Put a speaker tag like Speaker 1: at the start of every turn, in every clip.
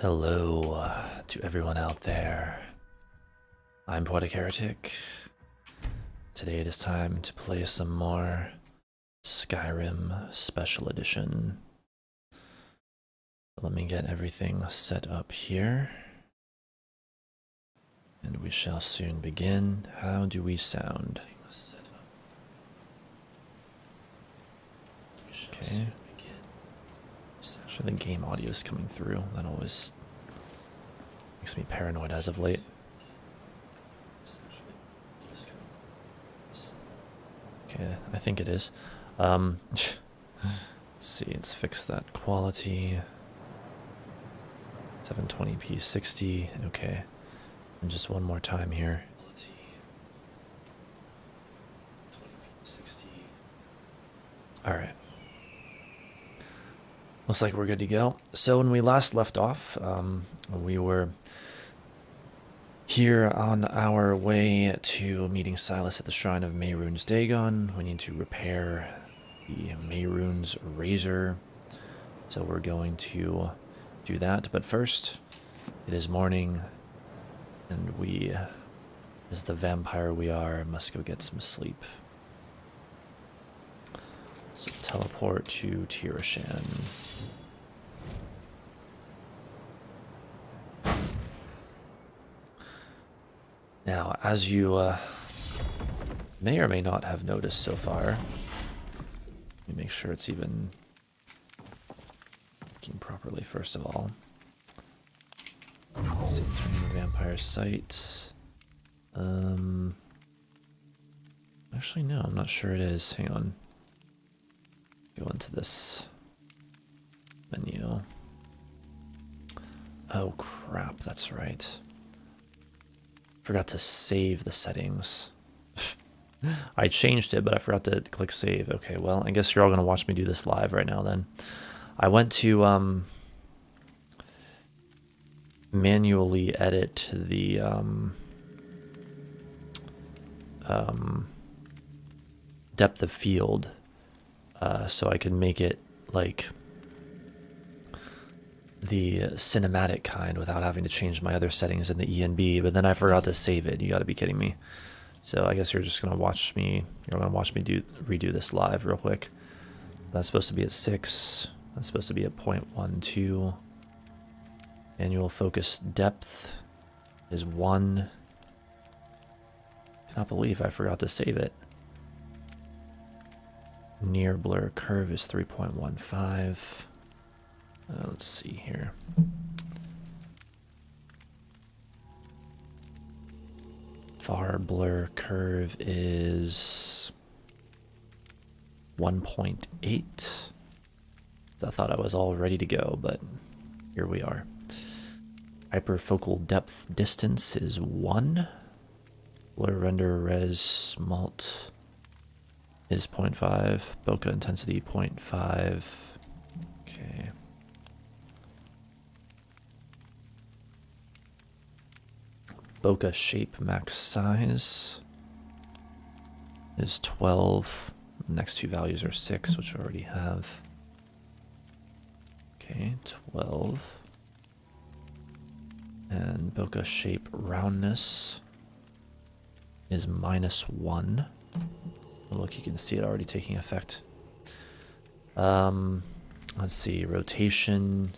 Speaker 1: Hello to everyone out there. I'm Poetic Heretic. Today it is time to play some more Skyrim Special Edition. Let me get everything set up here. And we shall soon begin. How do we sound? Okay. Sure, the game audio is coming through. That always makes me paranoid as of late. Okay, I think it is. Let's see, let's fix that quality. 720p 60. Okay. And just one more time here. Alright. Looks like we're good to go. So when we last left off, we were here on our way to meeting Silas at the Shrine of Mehrunes Dagon. We need to repair the Mehrunes Razor. So we're going to do that. But first, it is morning, and we, as the vampire we are, must go get some sleep. So teleport to Tirashan. Now, as you may or may not have noticed so far, let me make sure it's even working properly first of all. Let's see, turn on the vampire sight. Actually, no, I'm not sure it is. Hang on. Go into this menu. Oh crap, that's right. Forgot to save the settings. I changed it, but I forgot to click save. Okay, well, I guess you're all gonna watch me do this live right now then. I went to manually edit the depth of field so I could make it like the cinematic kind without having to change my other settings in the ENB, but then I forgot to save it. You gotta be kidding me. So I guess you're just gonna watch me, redo this live real quick. That's supposed to be at 6. That's supposed to be at 0.12. Annual focus depth is 1. Cannot believe I forgot to save it. Near blur curve is 3.15. Let's see here. Far blur curve is 1.8. I thought I was all ready to go, but here we are. Hyperfocal depth distance is 1. Blur render res mult is 0.5. Bokeh intensity 0.5. Okay. Bokeh shape max size is 12. Next two values are 6, which I already have. Okay, 12. And bokeh shape roundness is -1. Oh, look, you can see it already taking effect. Let's see, rotation,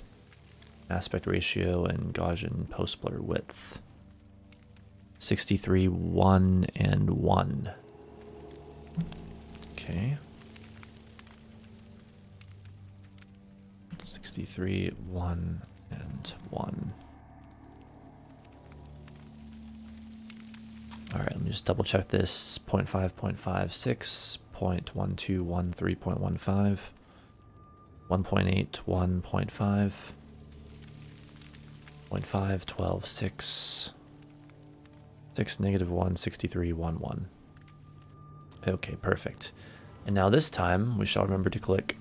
Speaker 1: aspect ratio, and Gaussian post blur width. 63, 1, and 1. Okay. 63, 1, and 1. Alright, let me just double check this. 0.5, 0.56, 0.12, 13.15, 1.8, 1.5, 0.5, 12, 6. 6, -1, 63, 1, 1. Okay, perfect. And now this time, we shall remember to click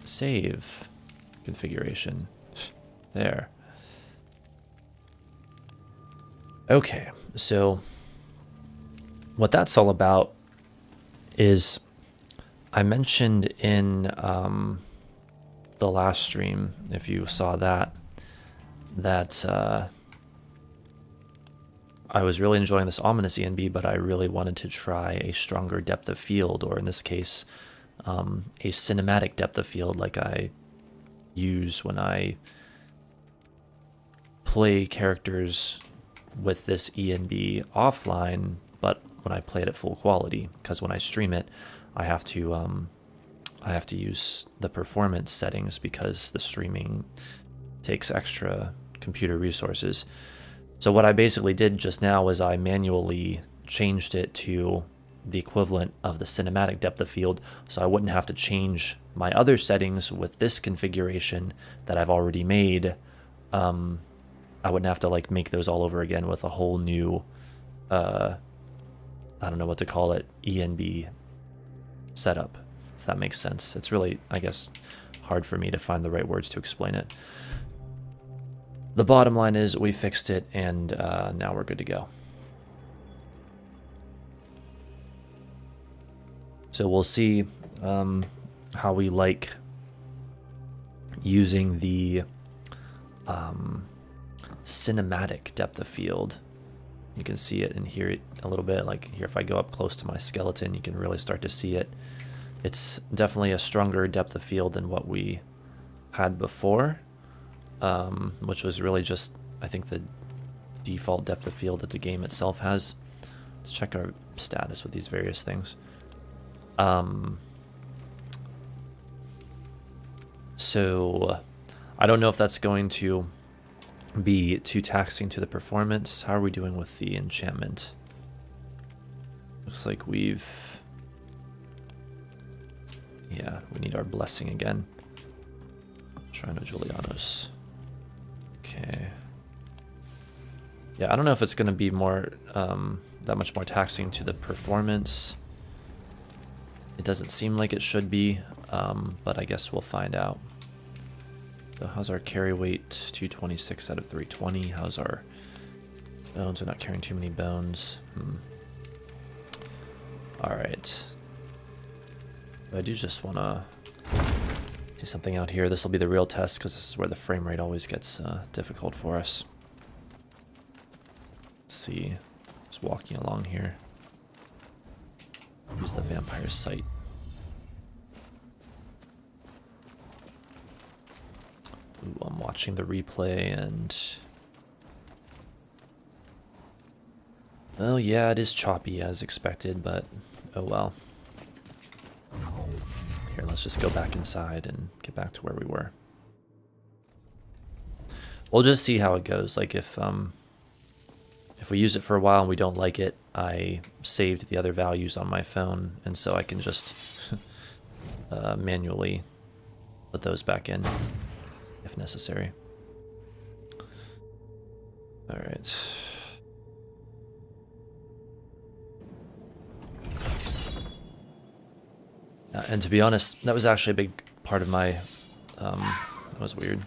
Speaker 1: Save Configuration. There. Okay, so what that's all about is I mentioned in the last stream, if you saw that, that I was really enjoying this Ominous ENB, but I really wanted to try a stronger depth of field, or in this case, a cinematic depth of field like I use when I play characters with this ENB offline, but when I play it at full quality, because when I stream it, I have to use the performance settings because the streaming takes extra computer resources. So what I basically did just now was I manually changed it to the equivalent of the cinematic depth of field, so I wouldn't have to change my other settings with this configuration that I've already made. I wouldn't have to like make those all over again with a whole new, I don't know what to call it, ENB setup, if that makes sense. It's really, I guess, hard for me to find the right words to explain it. The bottom line is we fixed it, and now we're good to go. So we'll see how we like using the cinematic depth of field. You can see it and hear it a little bit. Like here, if I go up close to my skeleton, you can really start to see it. It's definitely a stronger depth of field than what we had before, which was really just, I think, the default depth of field that the game itself has. Let's check our status with these various things. So I don't know if that's going to be too taxing to the performance. How are we doing with the enchantment? Looks like we've... yeah, we need our blessing again. Shrine of Julianos. Okay. Yeah, I don't know if it's going to be more, that much more taxing to the performance. It doesn't seem like it should be, but I guess we'll find out. So how's our carry weight? 226 out of 320. How's our bones? We're not carrying too many bones. Alright. I do just want to see something out here. This will be the real test, because this is where the frame rate always gets difficult for us. Let's see. Just walking along here. Use the vampire's sight. Ooh, I'm watching the replay and... well, yeah, it is choppy as expected, but oh well. Here, let's just go back inside and get back to where we were. We'll just see how it goes. Like if we use it for a while and we don't like it, I saved the other values on my phone, and so I can just manually put those back in if necessary. All right. And to be honest, that was actually a big part of my, that was weird.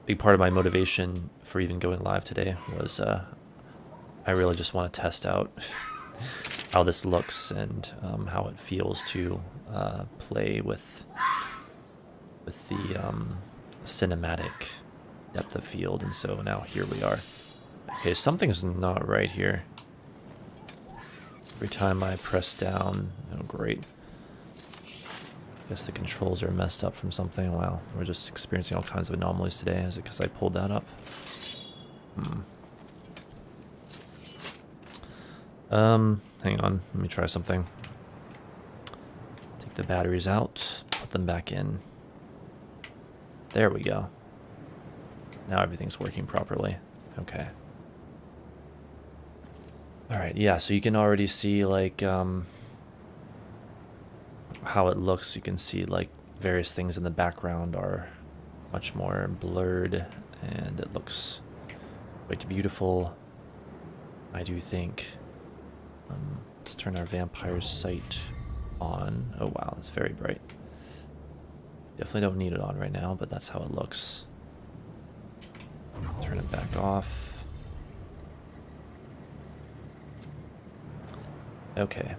Speaker 1: Big part of my motivation for even going live today was I really just want to test out how this looks and how it feels to play with the cinematic depth of field. And so now here we are. Okay, something's not right here. Every time I press down, oh great. Guess the controls are messed up from something. Wow, we're just experiencing all kinds of anomalies today. Is it because I pulled that up? Hang on, let me try something. Take the batteries out, put them back in. There we go. Now everything's working properly. Okay. Alright, yeah, so you can already see, like, how it looks. You can see, like, various things in the background are much more blurred, and it looks quite beautiful, I do think. Let's turn our vampire's sight on. Oh wow, that's very bright. Definitely don't need it on right now, but that's how it looks. Turn it back off. Okay.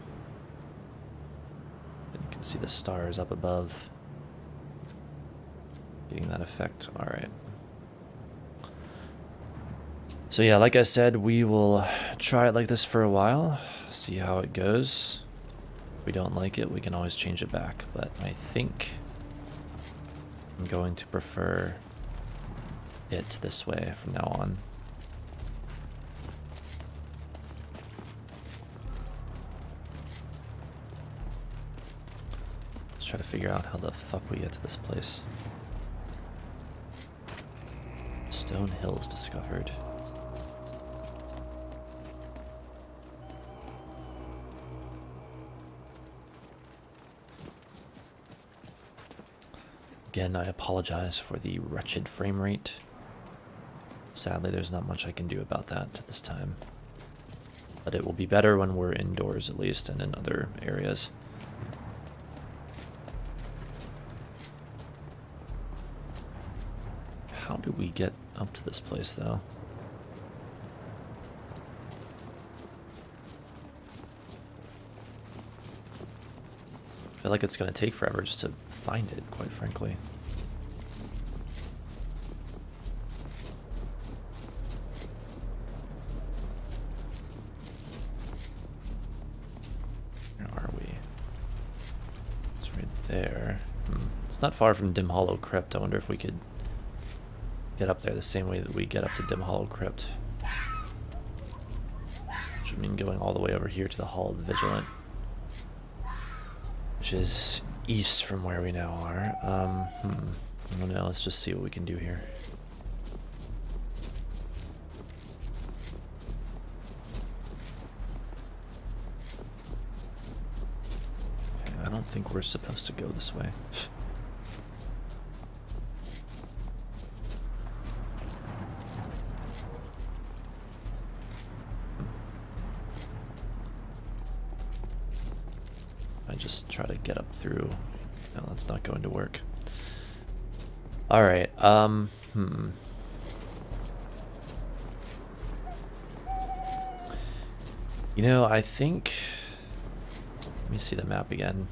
Speaker 1: And you can see the stars up above. Getting that effect. Alright. So yeah, like I said, we will try it like this for a while, see how it goes. If we don't like it, we can always change it back, but I think I'm going to prefer it this way from now on. Let's try to figure out how the fuck we get to this place. Stone Hills discovered. Again, I apologize for the wretched frame rate. Sadly, there's not much I can do about that at this time. But it will be better when we're indoors, at least, and in other areas. How do we get up to this place, though? I feel like it's going to take forever just to find it, quite frankly. Where are we? It's right there. It's not far from Dim Hollow Crypt. I wonder if we could get up there the same way that we get up to Dim Hollow Crypt. Which would mean going all the way over here to the Hall of the Vigilant. Which is east from where we now are. I don't know, let's just see what we can do here. Okay, I don't think we're supposed to go this way. Just try to get up through. No, that's not going to work. All right. You know, I think. Let me see the map again.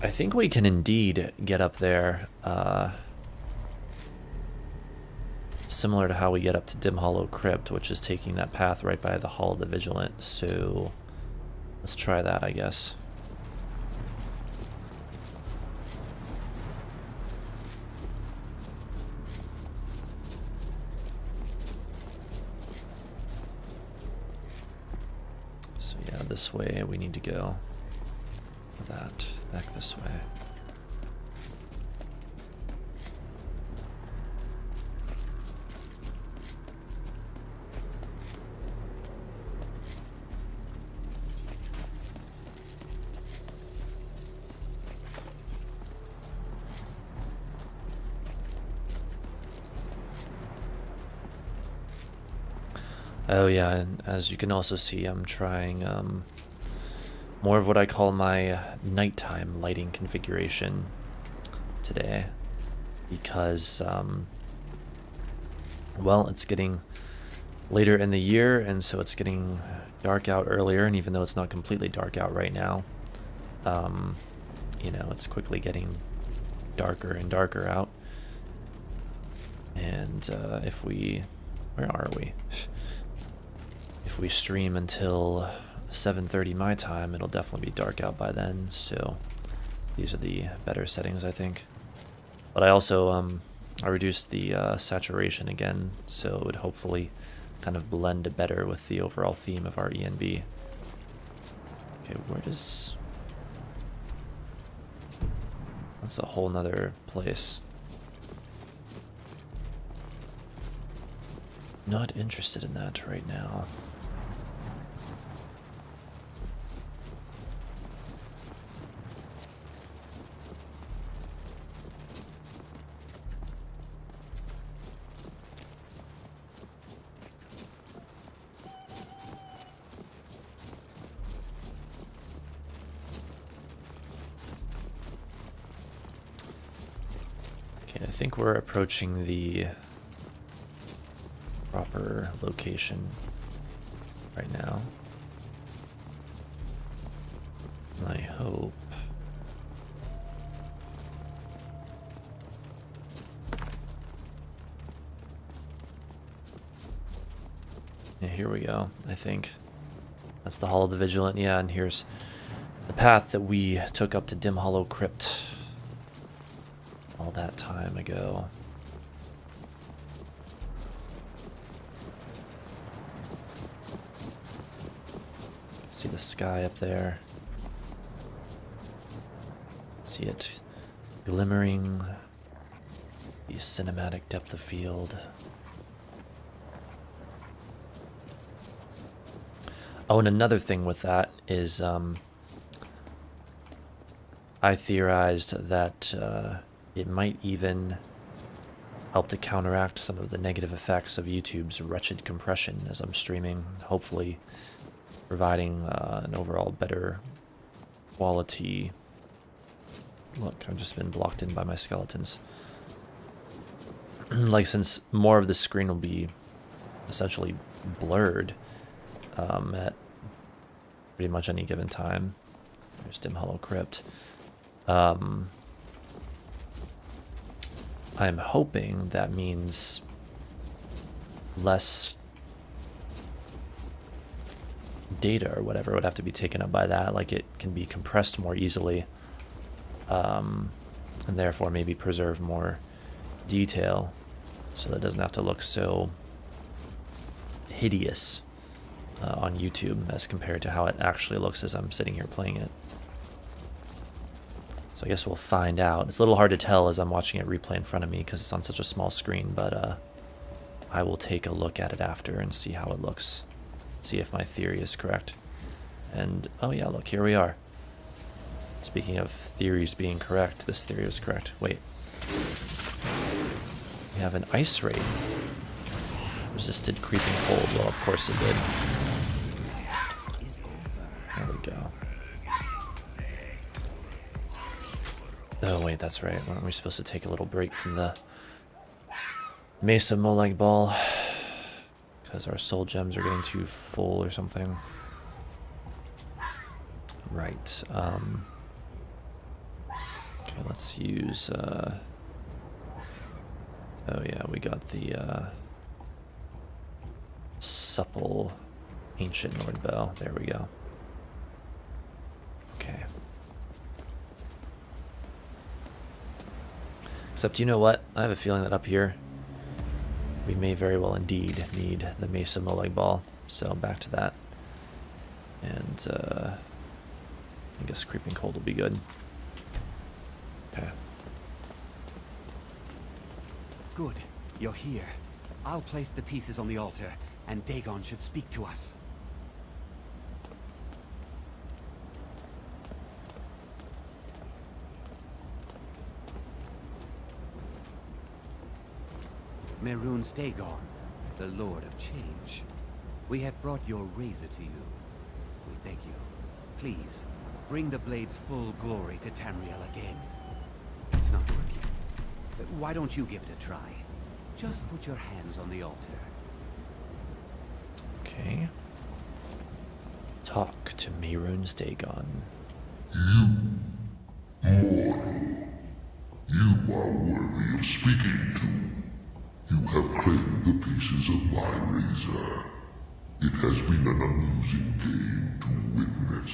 Speaker 1: I think we can indeed get up there. Similar to how we get up to Dim Hollow Crypt, which is taking that path right by the Hall of the Vigilant. So. Let's try that, I guess. So yeah, this way we need to go. That, back this way. Oh yeah, and as you can also see, I'm trying more of what I call my nighttime lighting configuration today, because well, it's getting later in the year, and so it's getting dark out earlier, and even though it's not completely dark out right now, you know, it's quickly getting darker and darker out. And if we, where are we? If we stream until 7:30 my time, it'll definitely be dark out by then, so these are the better settings, I think. But I also I reduced the saturation again, so it would hopefully kind of blend better with the overall theme of our ENB. Okay, where does... That's a whole nother place. Not interested in that right now. Okay, I think we're approaching the proper location right now. I hope. go, I think. That's the Hall of the Vigilant, yeah, and here's the path that we took up to Dim Hollow Crypt all that time ago. See the sky up there. See it glimmering. The cinematic depth of field. Oh, and another thing with that is I theorized that it might even help to counteract some of the negative effects of YouTube's wretched compression as I'm streaming, hopefully providing an overall better quality. Look, I've just been blocked in by my skeletons. Like, since more of the screen will be essentially blurred at pretty much any given time. There's Dim Hollow Crypt. I'm hoping that means less data or whatever would have to be taken up by that. Like, it can be compressed more easily, and therefore maybe preserve more detail, so that it doesn't have to look so hideous on YouTube as compared to how it actually looks as I'm sitting here playing it. So I guess we'll find out. It's a little hard to tell as I'm watching it replay in front of me because it's on such a small screen, but I will take a look at it after and see how it looks. See if my theory is correct. And, oh yeah, look, here we are. Speaking of theories being correct, this theory was correct. Wait. We have an Ice Wraith. Resisted creeping cold. Well, of course it did. There we go. Oh, wait, that's right. Weren't we supposed to take a little break from the Mesa Molag Ball? Because our soul gems are getting too full or something. Right. Okay, let's use... oh, yeah, we got the supple ancient Nord bow. There we go. Okay. Except, you know what? I have a feeling that up here we may very well indeed need the Mesa Molag Ball. So back to that. And I guess Creeping Cold will be good. Okay.
Speaker 2: Good. You're here. I'll place the pieces on the altar, and Dagon should speak to us. Mehrunes Dagon, the Lord of Change. We have brought your razor to you. We beg you, please, bring the blade's full glory to Tamriel again. It's not working. But why don't you give it a try? Just put your hands on the altar.
Speaker 1: Okay. Talk to Mehrunes Dagon.
Speaker 3: You, mortal, you are worthy of speaking to. You have claimed the pieces of my razor. It has been an amusing game to witness.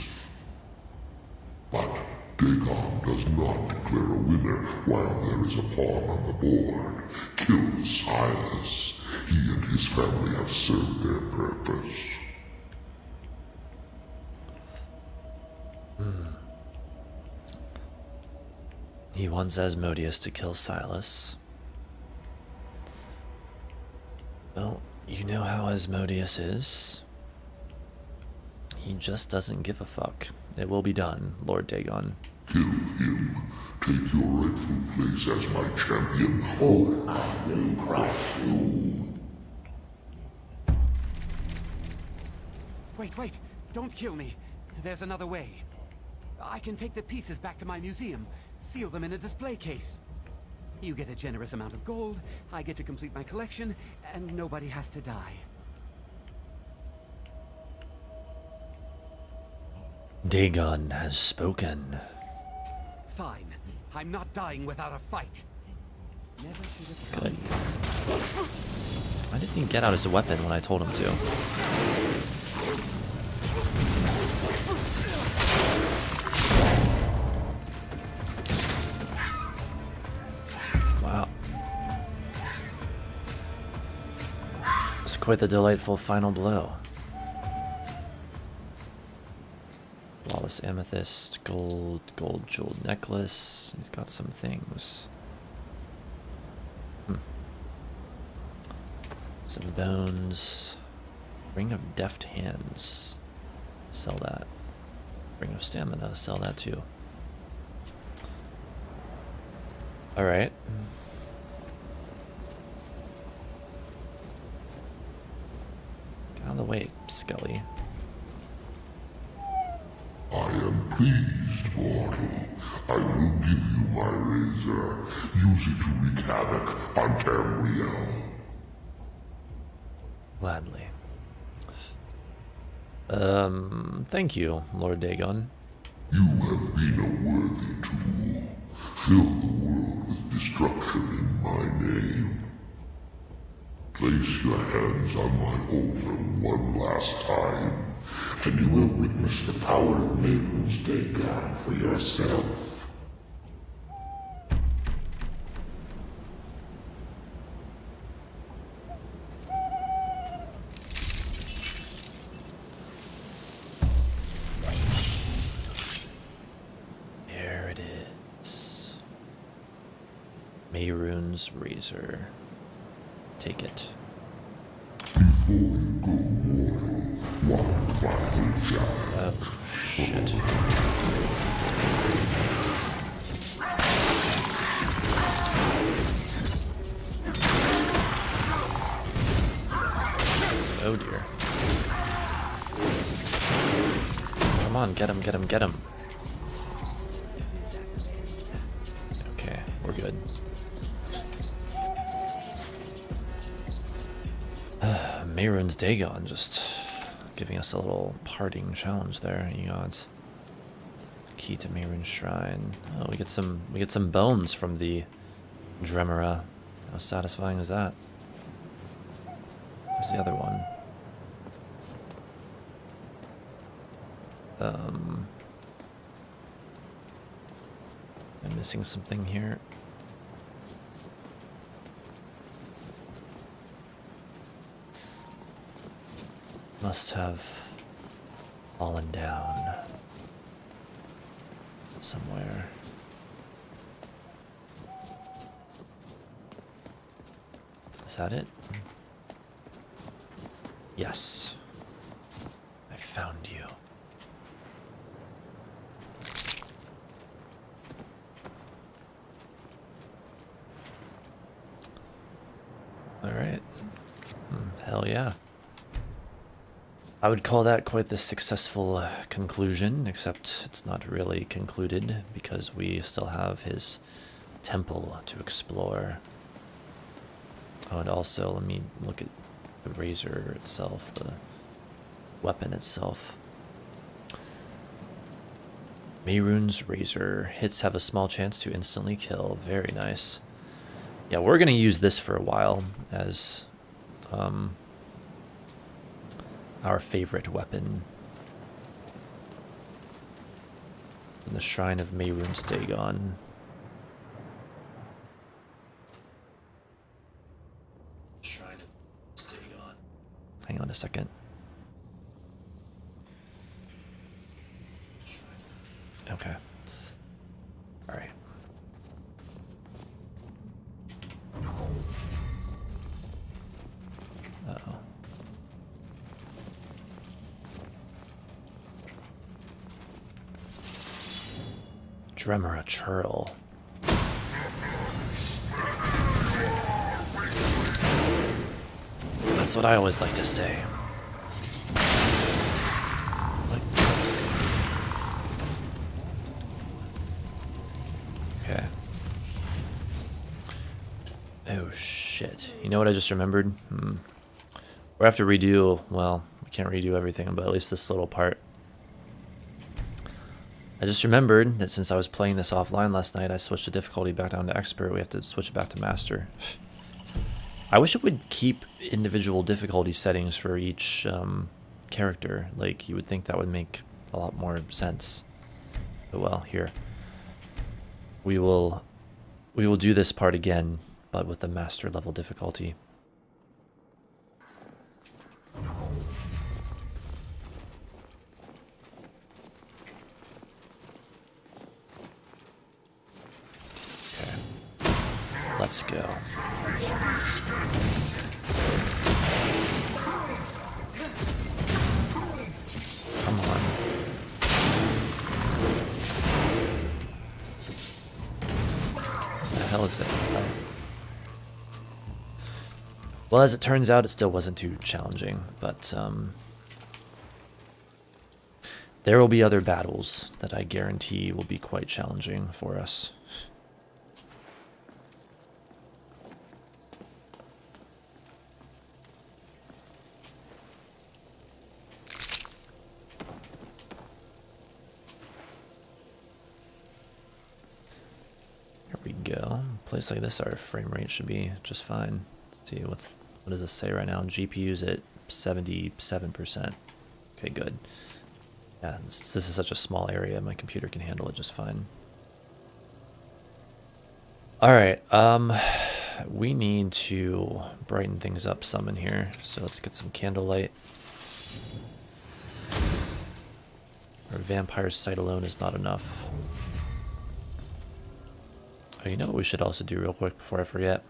Speaker 3: But Dagon does not declare a winner while there is a pawn on the board. Kill Silas. He and his family have served their purpose.
Speaker 1: He wants Asmodeus to kill Silas. Well, you know how Asmodeus is. He just doesn't give a fuck. It will be done, Lord Dagon.
Speaker 3: Kill him. Take your rightful place as my champion, or I will crush you.
Speaker 2: Wait, don't kill me. There's another way. I can take the pieces back to my museum, seal them in a display case. You get a generous amount of gold, I get to complete my collection, and nobody has to die.
Speaker 1: Dagon has spoken.
Speaker 2: Fine. I'm not dying without a fight. Never should have
Speaker 1: Good. Why didn't he get out his weapon when I told him to? It's quite the delightful final blow. Flawless amethyst, gold jeweled necklace. He's got some things. Some bones. Ring of deft hands. Sell that. Ring of stamina. Sell that too. Alright. Get out of the way, Scully.
Speaker 3: I am pleased, mortal. I will give you my razor. Use it to wreak havoc on Tamriel.
Speaker 1: Gladly. Thank you, Lord Dagon.
Speaker 3: You have been a worthy tool. Fill the world with destruction in my name. Place your hands on my altar one last time, and you will witness the power of Maiden's Dagon for yourself.
Speaker 1: There it is. Mayrune's razor. Take it.
Speaker 3: Before you go, mortal, one final challenge.
Speaker 1: Oh, shit. Oh dear. Come on, get him, get him, get him. Okay, we're good. Mayrune's Dagon just giving us a little parting challenge there, you gods. Key to Mayrune's Shrine. Oh, we get some bones from the Dremora. How satisfying is that? Where's the other one? I'm missing something here. Must have fallen down somewhere. Is that it? Yes. I found you. All right. Hell yeah. I would call that quite the successful conclusion, except it's not really concluded because we still have his temple to explore. Oh, and also let me look at the razor itself, the weapon itself. Mayrune's razor. Hits have a small chance to instantly kill. Very nice. Yeah, we're going to use this for a while as our favorite weapon in the Shrine of Mayrune's Dagon. Shrine of Dagon. Hang on a second. Okay. All right. Uh-oh. Dremora churl. That's what I always like to say. Okay. Oh shit. You know what I just remembered? We have to redo, well, we can't redo everything, but at least this little part. I just remembered that since I was playing this offline last night, I switched the difficulty back down to expert. We have to switch it back to master. I wish it would keep individual difficulty settings for each character. Like, you would think that would make a lot more sense. But well, here. We will do this part again, but with the master level difficulty. Let's go. Come on. What the hell is it? Oh. Well, as it turns out, it still wasn't too challenging, but there will be other battles that I guarantee will be quite challenging for us. Here we go. A place like this, our frame rate should be just fine. Let's see, what does this say right now? GPU's at 77%. Okay, good. Yeah, this is such a small area, my computer can handle it just fine. Alright, we need to brighten things up some in here, so let's get some candlelight. Our vampire's sight alone is not enough. Oh, you know what we should also do real quick before I forget?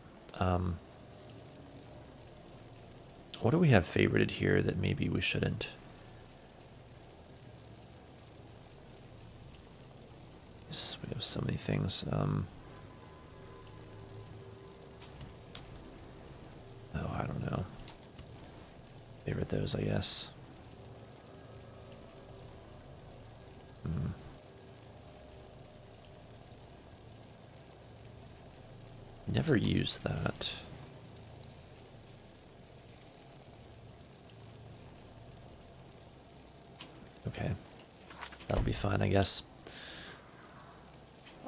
Speaker 1: What do we have favorited here that maybe we shouldn't? We have so many things. Oh, I don't know. Favorite those, I guess. Never used that. Okay. That'll be fine, I guess.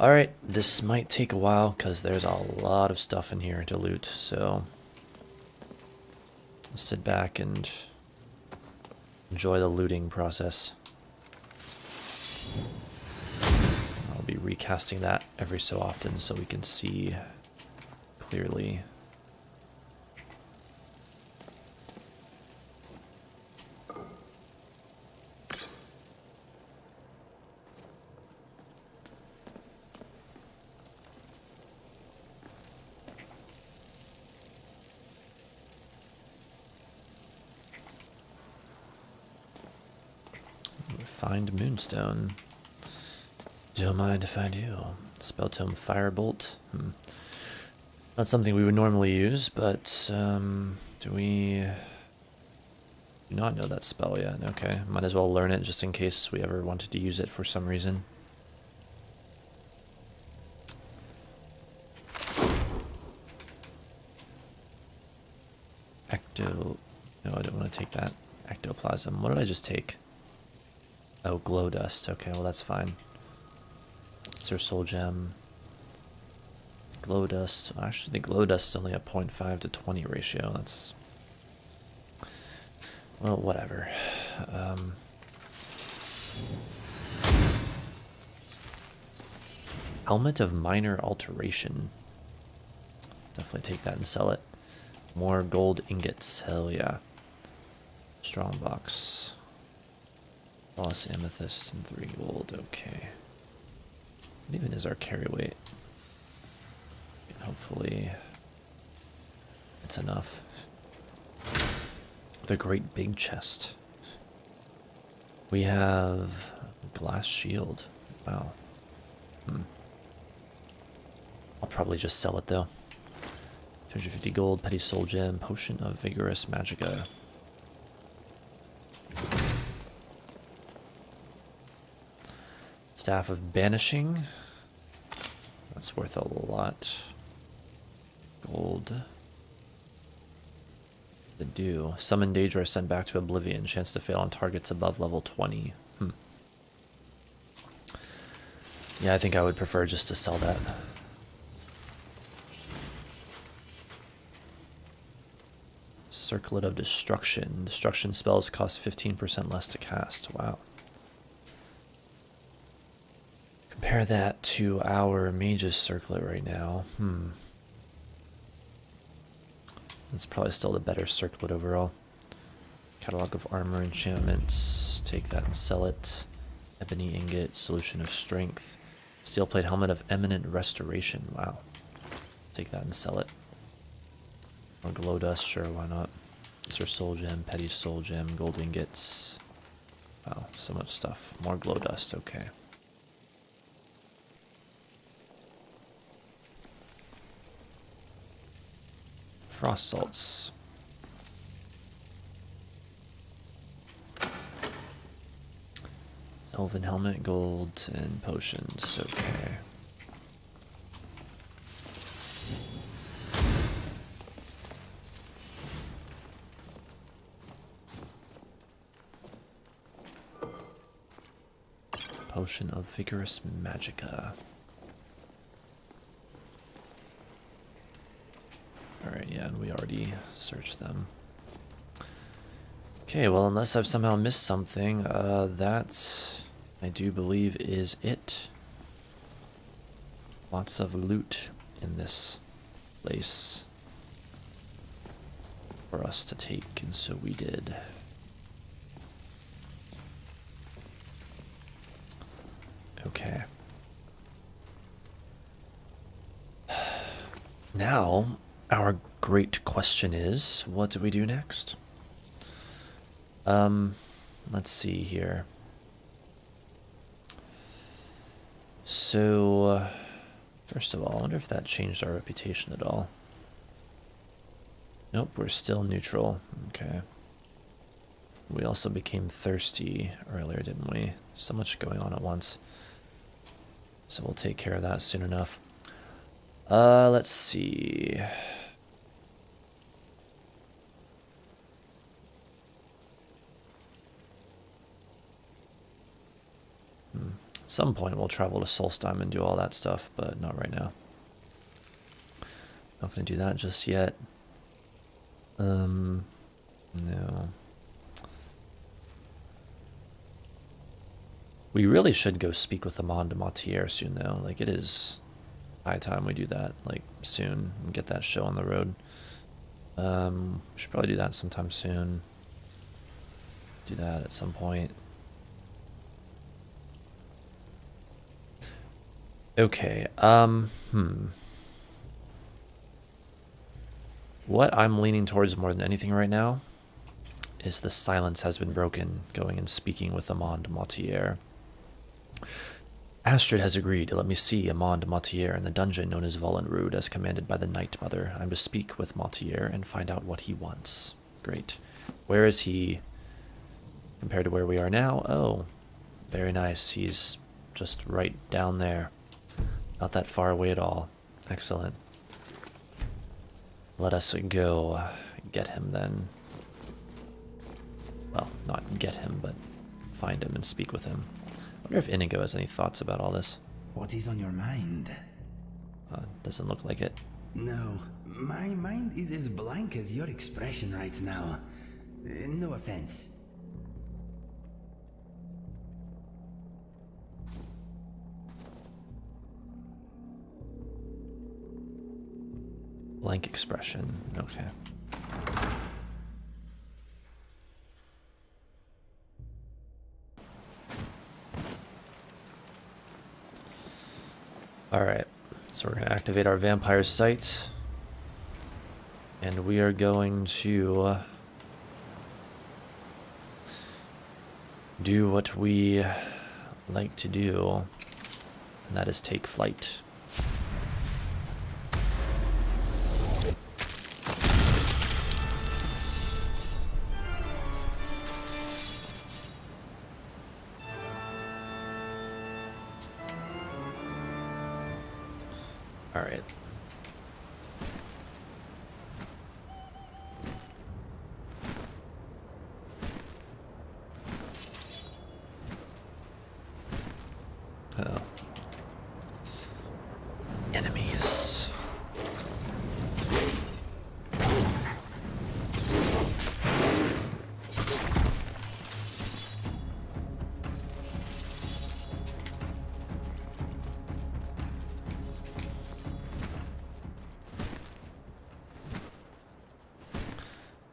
Speaker 1: Alright, this might take a while because there's a lot of stuff in here to loot, so I'll sit back and enjoy the looting process. I'll be recasting that every so often so we can see clearly. Find Moonstone. Don't mind if I do. Spell Tome Firebolt. Not something we would normally use, but do we do not know that spell yet? Okay, might as well learn it just in case we ever wanted to use it for some reason. No, I don't want to take that. Ectoplasm. What did I just take? Oh, glow dust. Okay, well that's fine. It's our soul gem. Glow dust. Actually, the glow dust is only a 0.5 to 20 ratio. That's, well, whatever. Helmet of Minor Alteration. Definitely take that and sell it. More gold ingots. Hell yeah. Strong box. Lost amethyst and 3 gold. Okay. What even is our carry weight? Hopefully it's enough. The great big chest. We have a glass shield. Wow. I'll probably just sell it though. 250 gold, petty soul gem, potion of vigorous magicka. Staff of banishing. That's worth a lot. Gold. The do. Summon Daedra, sent back to oblivion. Chance to fail on targets above level 20. Yeah, I think I would prefer just to sell that. Circlet of Destruction. Destruction spells cost 15% less to cast. Wow. Compare that to our Mage's Circlet right now. That's probably still the better Circlet overall. Catalog of Armor Enchantments. Take that and sell it. Ebony Ingot. Solution of Strength. Steel Plate Helmet of Eminent Restoration. Wow. Take that and sell it. Or glow dust, sure, why not? Is there soul gem, petty soul gem, gold ingots? Wow, so much stuff. More glow dust, okay. Frost salts. Elven helmet, gold, and potions, okay. Potion of Vigorous Magicka. Alright, yeah, and we already searched them. Okay, well, unless I've somehow missed something, that I do believe is it. Lots of loot in this place for us to take, and so we did. Okay. Now, our great question is, what do we do next? Let's see here. So, first of all, I wonder if that changed our reputation at all. Nope, we're still neutral. Okay. We also became thirsty earlier, didn't we? So much going on at once. So we'll take care of that soon enough. Let's see. At some point we'll travel to Solstheim and do all that stuff, but not right now. Not gonna do that just yet. No. We really should go speak with Amon de Mautier soon, though. Like, it is high time we do that, like, soon, and get that show on the road. We should probably do that sometime soon. Do that at some point. Okay, What I'm leaning towards more than anything right now is the silence has been broken, going and speaking with Amon de Mautier. Astrid has agreed to let me see Amon de Mautier in the dungeon known as Vollenrood, as commanded by the Night Mother. I'm to speak with Mautier and find out what he wants. Great. Where is he compared to where we are now? Oh, very nice. He's just right down there. Not that far away at all. Excellent. Let us go get him then. Well, not get him, but find him and speak with him. I wonder if Inigo has any thoughts about all this.
Speaker 4: What is on your mind?
Speaker 1: Doesn't look like it.
Speaker 4: No, my mind is as blank as your expression right now. No offense.
Speaker 1: Blank expression. Okay. Alright, so we're going to activate our vampire sight. And we are going to do what we like to do, and that is take flight. Alright. Oh. Enemies.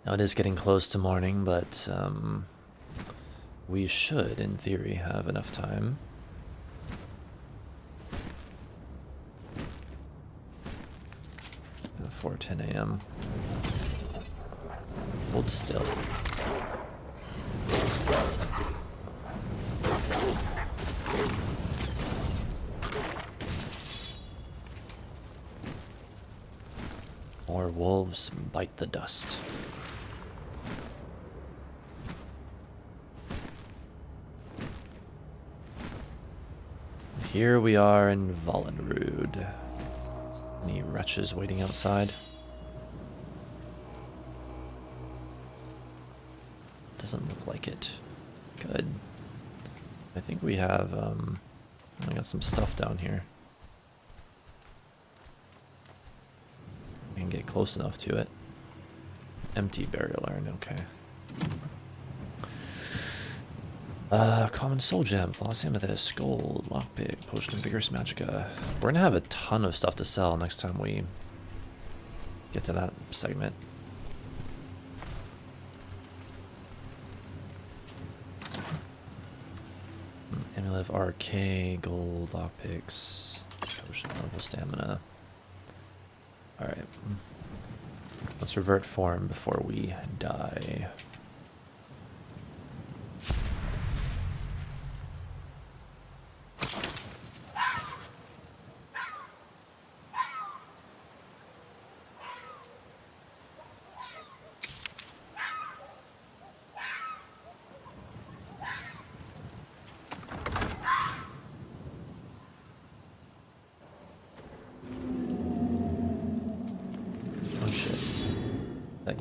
Speaker 1: Now it is getting close to morning, but we should, in theory, have enough time. before 10 a.m. Hold still. More wolves bite the dust. Here we are in Vollenrude. Any wretches waiting outside? Doesn't look like it. Good. I think we have, I got some stuff down here. We can get close enough to it. Empty burial urn, okay. Common soul gem, floss amethyst, gold, lockpick, potion of vigorous magicka. We're gonna have a ton of stuff to sell next time we get to that segment. Amulet of RK, gold, lockpicks, potion of level stamina. Alright. Let's revert form before we die.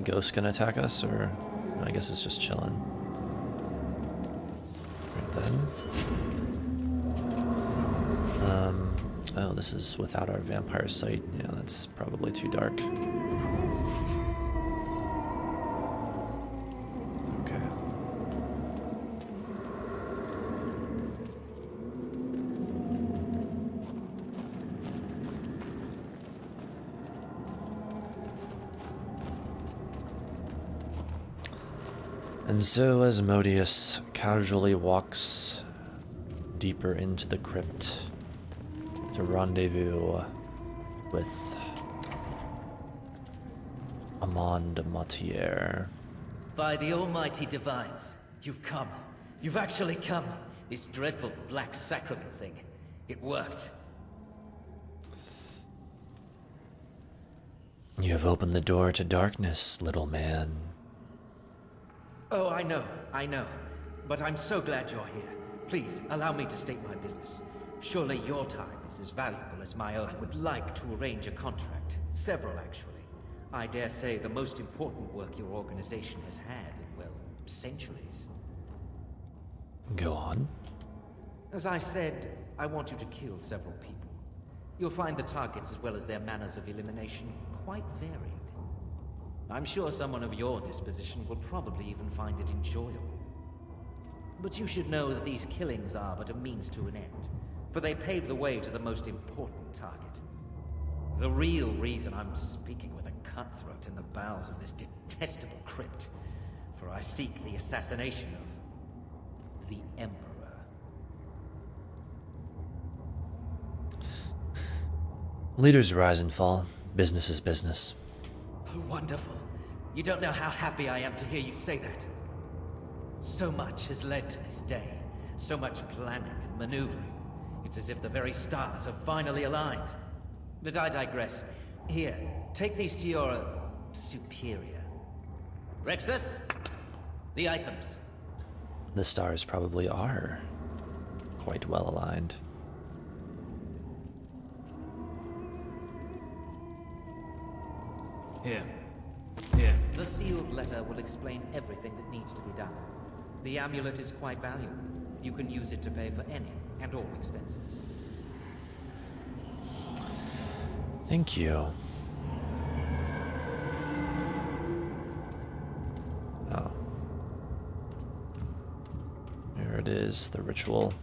Speaker 1: Ghost gonna attack us, or I guess it's just chilling. Right then. Oh, this is without our vampire sight. Yeah, that's probably too dark. Okay. And so Asmodeus casually walks deeper into the crypt to rendezvous with Amon de Matiere.
Speaker 5: By the almighty divines, you've come. You've actually come. This dreadful black sacrament thing. It worked.
Speaker 1: You have opened the door to darkness, little man.
Speaker 5: Oh, I know. But I'm so glad you're here. Please, allow me to state my business. Surely your time is as valuable as my own. I would like to arrange a contract. Several, actually. I dare say the most important work your organization has had in, well, centuries.
Speaker 1: Go on.
Speaker 5: As I said, I want you to kill several people. You'll find the targets as well as their manners of elimination quite varied. I'm sure someone of your disposition will probably even find it enjoyable. But you should know that these killings are but a means to an end, for they pave the way to the most important target. The real reason I'm speaking with a cutthroat in the bowels of this detestable crypt, for I seek the assassination of the Emperor.
Speaker 1: Leaders rise and fall. Business is business.
Speaker 5: Oh, wonderful. You don't know how happy I am to hear you say that. So much has led to this day. So much planning and maneuvering. It's as if the very stars have finally aligned. But I digress. Here, take these to your superior. Rexus, the items.
Speaker 1: The stars probably are quite well aligned.
Speaker 5: Here. The sealed letter will explain everything that needs to be done. The amulet is quite valuable. You can use it to pay for any and all expenses.
Speaker 1: Thank you. Oh. Here it is, the ritual.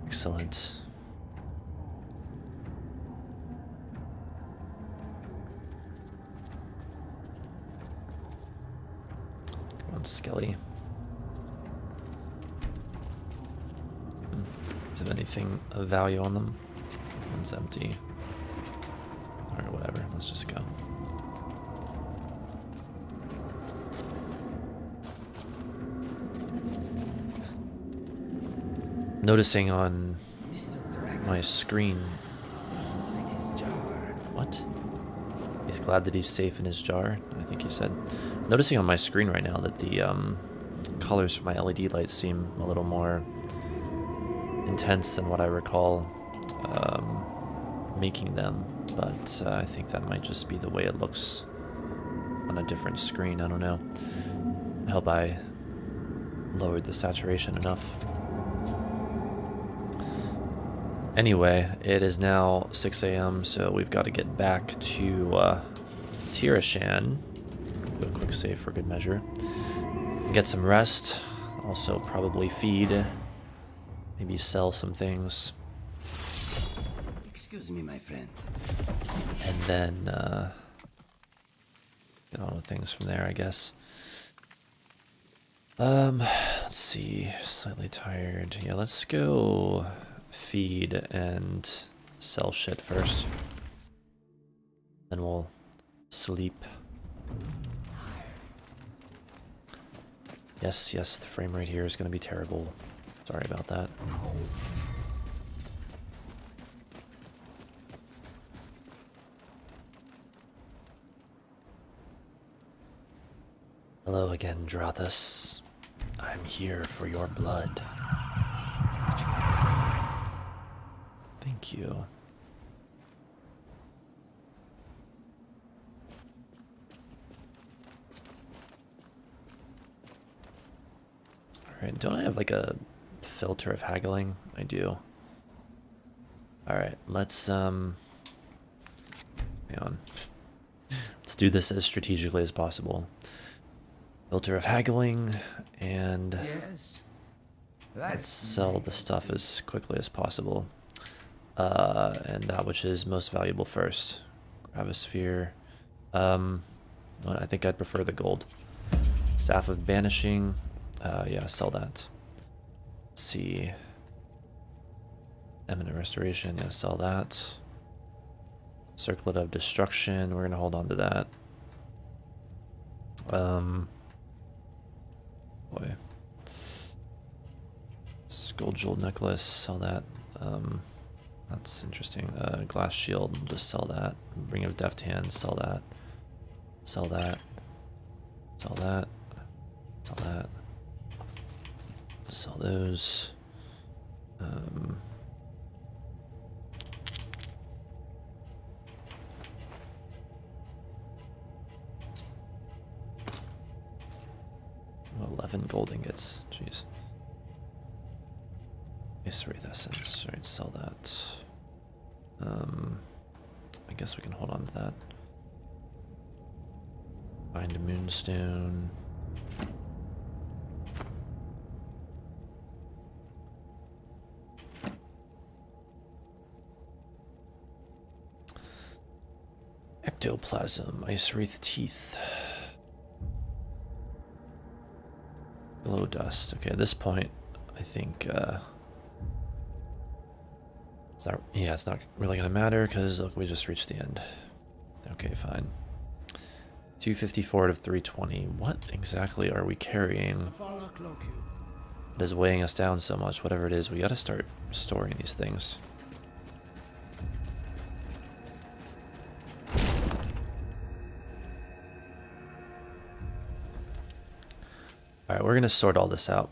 Speaker 1: Excellent. Come on, Skelly. have anything of value on them. One's empty. Alright, whatever. Let's just go. Noticing on my screen. What? He's glad that he's safe in his jar, I think he said. Noticing on my screen right now that the colors for my LED lights seem a little more intense than what I recall making them, but I think that might just be the way it looks on a different screen. I don't know. I hope I lowered the saturation enough. Anyway, it is now 6 a.m., so we've got to get back to Tirashan. Do a quick save for good measure. Get some rest. Also probably feed. Maybe sell some things.
Speaker 4: Excuse me, my friend.
Speaker 1: And then get on with things from there, I guess. Let's see. Slightly tired. Yeah, let's go feed and sell shit first. Then we'll sleep. Yes, the frame rate here is going to be terrible. Sorry about that. Hello again, Drothus. I'm here for your blood. Thank you. Alright, don't I have like a filter of haggling? I do. Alright, let's hang on. Let's do this as strategically as possible. Filter of haggling, and let's sell the stuff as quickly as possible. And that which is most valuable first. Gravisphere. I think I'd prefer the gold. Staff of Banishing. Yeah, sell that. Let's see. Eminent Restoration. Yeah, sell that. Circlet of Destruction. We're going to hold on to that. Boy. Gold Jeweled Necklace. Sell that. That's interesting. Glass Shield. Just sell that. Ring of Deft Hand. Sell that. Sell that. Sell that. Sell that. Sell those. 11 gold ingots. Jeez. Ace Wraith Essence. Alright, sell that. I guess we can hold on to that. Find a Moonstone. Ectoplasm. Ice Wraith Teeth. Glow Dust. Okay, at this point, I think it's not really gonna matter because look, we just reached the end. Okay, fine. 254 out of 320. What exactly are we carrying? It is weighing us down so much. Whatever it is, we gotta start storing these things. Alright, we're going to sort all this out.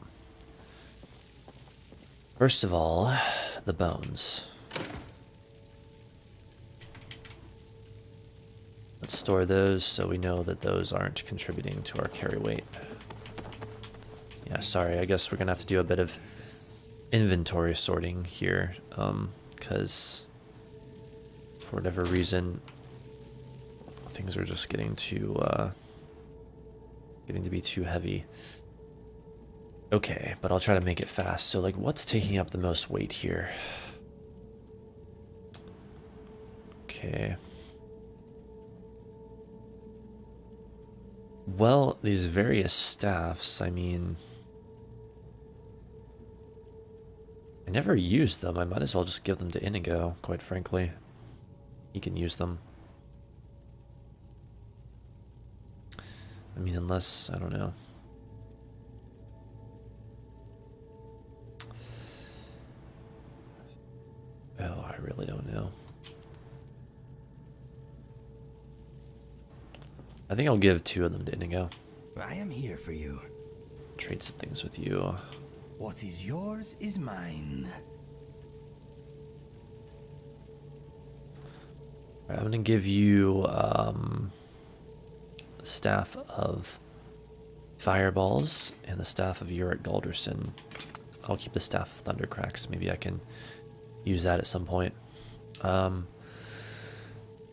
Speaker 1: First of all, the bones. Let's store those so we know that those aren't contributing to our carry weight. Yeah, sorry, I guess we're going to have to do a bit of inventory sorting here, because for whatever reason, things are just getting to be too heavy. Okay, but I'll try to make it fast. So, like, what's taking up the most weight here? Okay. Well, these various staffs, I mean... I never used them. I might as well just give them to Inigo, quite frankly. He can use them. I mean, unless, I don't know. Oh, I really don't know. I think I'll give 2 of them to Inigo.
Speaker 4: I am here for you.
Speaker 1: Trade some things with you.
Speaker 4: What is yours is mine.
Speaker 1: Alright, I'm gonna give you the Staff of Fireballs and the Staff of Uric Galderson. I'll keep the Staff of Thundercracks. Maybe I can use that at some point.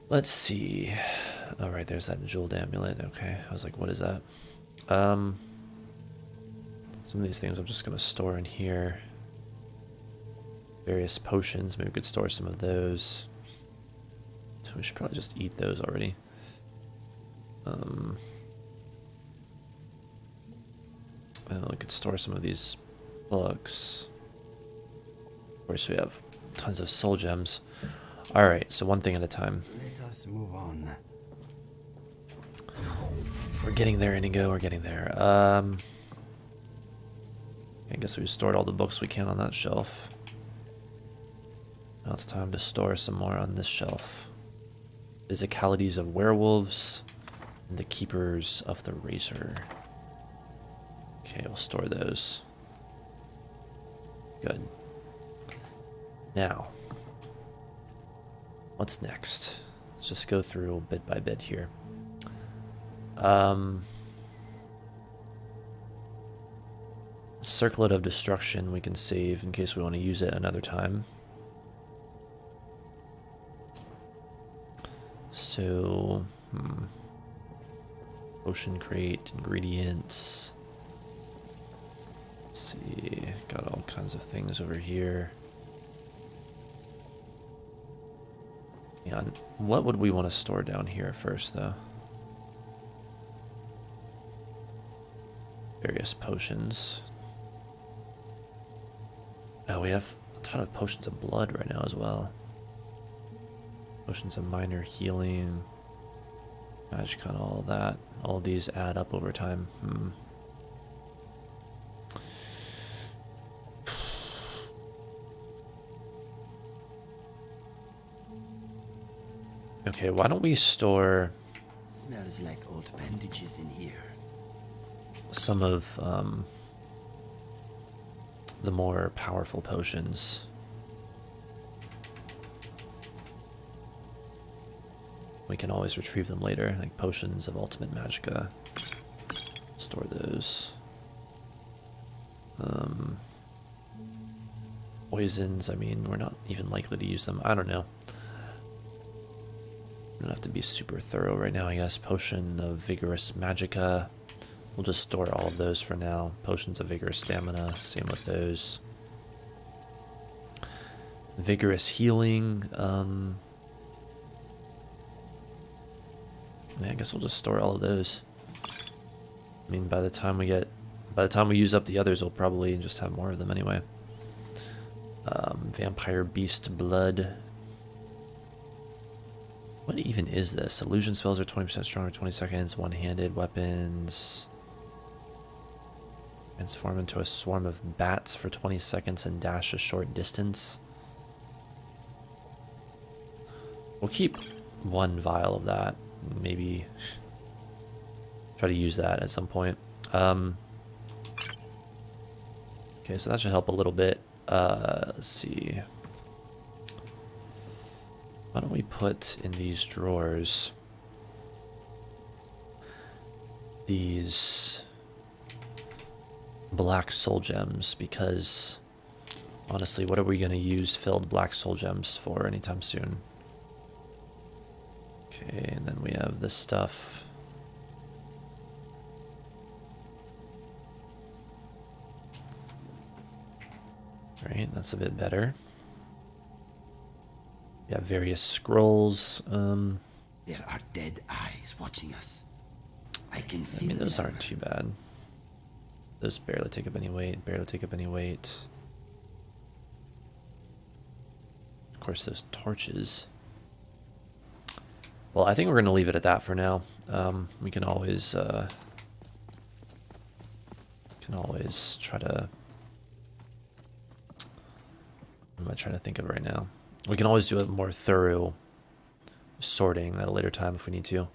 Speaker 1: Let's see. Oh, right, there's that jeweled amulet. Okay, I was like, what is that? Some of these things I'm just going to store in here. Various potions. Maybe we could store some of those. So we should probably just eat those already. We could store some of these books. Of course, we have tons of soul gems. Alright, so one thing at a time.
Speaker 4: Let us move on.
Speaker 1: We're getting there, Inigo. We're getting there. I guess we've stored all the books we can on that shelf. Now it's time to store some more on this shelf. Physicalities of werewolves and the keepers of the razor. Okay, we'll store those. Good. Now, what's next? Let's just go through bit by bit here. Circlet of Destruction we can save in case we want to use it another time. So, Potion crate, ingredients. Let's see, got all kinds of things over here. Yeah, what would we want to store down here first, though? Various potions. Oh, we have a ton of potions of blood right now as well. Potions of minor healing. Magic on all that. All of these add up over time. Okay, why don't we store
Speaker 4: Smells like old bandages in here.
Speaker 1: some of the more powerful potions. We can always retrieve them later, like potions of ultimate magicka. Store those. Poisons, I mean, we're not even likely to use them. I don't know. We don't have to be super thorough right now, I guess. Potion of vigorous magicka. We'll just store all of those for now. Potions of vigorous stamina, same with those. Vigorous healing. Yeah, I guess we'll just store all of those. I mean, by the time we use up the others, we'll probably just have more of them anyway. Vampire beast blood. What even is this? Illusion spells are 20% stronger, 20 seconds. One-handed weapons. Transform into a swarm of bats for 20 seconds and dash a short distance. We'll keep one vial of that. Maybe try to use that at some point. Okay, so that should help a little bit. Let's see. Why don't we put in these drawers these black soul gems, because honestly, what are we going to use filled black soul gems for anytime soon? Okay, and then we have this stuff. Right, that's a bit better. We have various scrolls.
Speaker 4: There are dead eyes watching us. I can feel
Speaker 1: I mean, those
Speaker 4: them.
Speaker 1: aren't too bad. Those barely take up any weight, barely take up any weight. course, those torches. Well, I think we're going to leave it at that for now. We can always try to... What am I trying to think of right now? We can always do a more thorough sorting at a later time if we need to.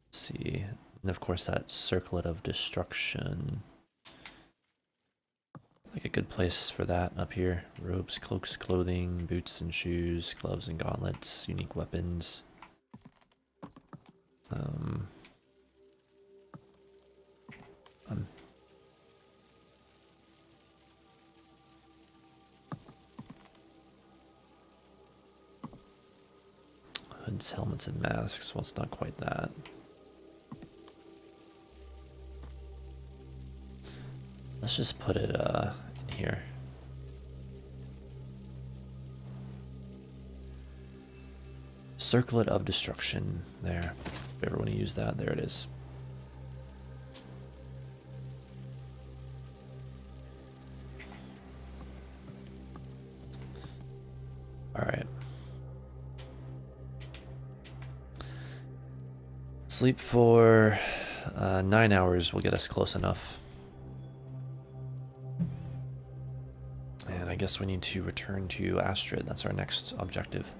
Speaker 1: Let's see. And of course that circlet of destruction. Like a good place for that up here. Robes, cloaks, clothing, boots and shoes, gloves and gauntlets, unique weapons. Hoods, helmets, and masks. Well, it's not quite that. Let's just put it in here. Circlet of destruction. There. If you ever want to use that, there it is. Alright. Sleep for 9 hours will get us close enough. And I guess we need to return to Astrid. That's our next objective.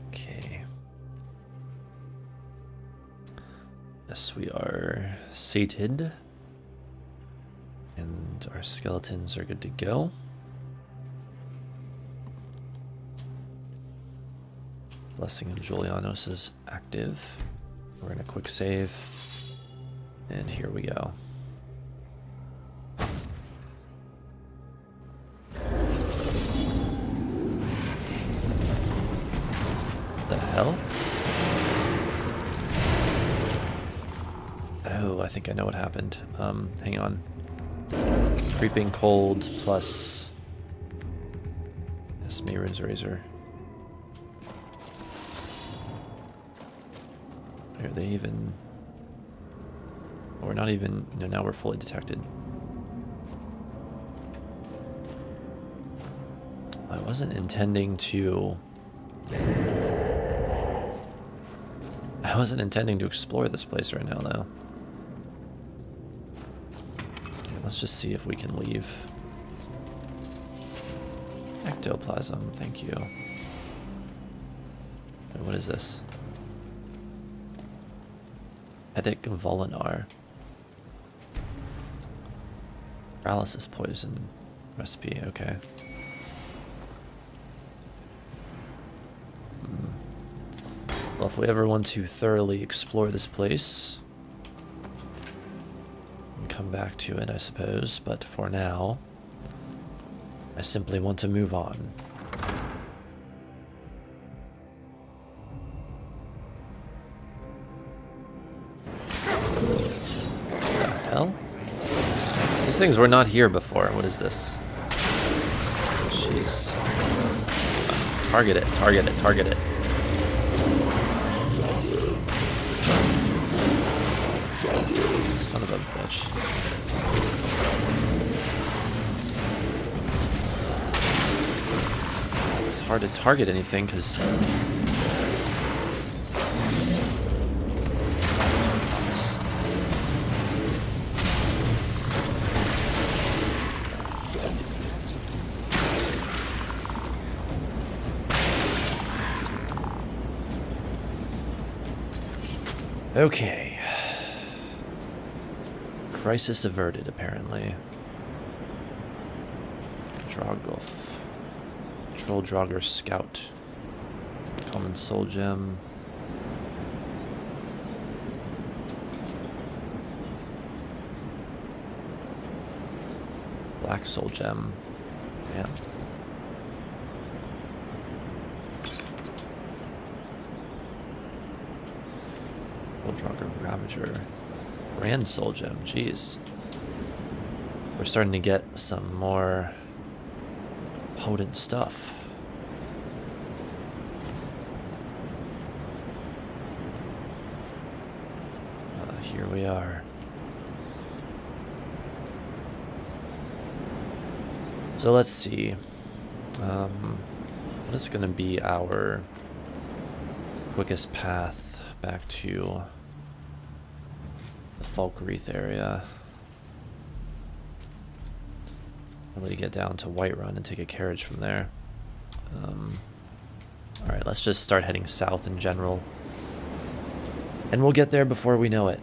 Speaker 1: Okay. Yes, we are sated. And our skeletons are good to go. Blessing of Julianos is active. We're in a quick save. And here we go. The hell? Oh, I think I know what happened. Hang on. Creeping cold plus... Yes, Mehrunes Razor. Are they even... Or not even... No, now we're fully detected. I wasn't intending to... I wasn't intending to explore this place right now, though. Okay, let's just see if we can leave. Ectoplasm, thank you. Wait, what is this? Hedac Volinar. Paralysis poison recipe, okay. Well, if we ever want to thoroughly explore this place, we can come back to it, I suppose. But for now, I simply want to move on. These things were not here before. What is this? Jeez. Target it, target it, target it. Son of a bitch. It's hard to target anything because... Okay. Crisis averted, apparently. Drogulf. Troll Draugr Scout. Common Soul Gem. Black Soul Gem. Damn. Draugr Ravager. Grand Soul Gem, jeez. We're starting to get some more potent stuff. Here we are. So let's see. What is going to be our quickest path back to the Falkreath area? Probably get down to Whiterun and take a carriage from there. Alright, let's just start heading south in general. And we'll get there before we know it.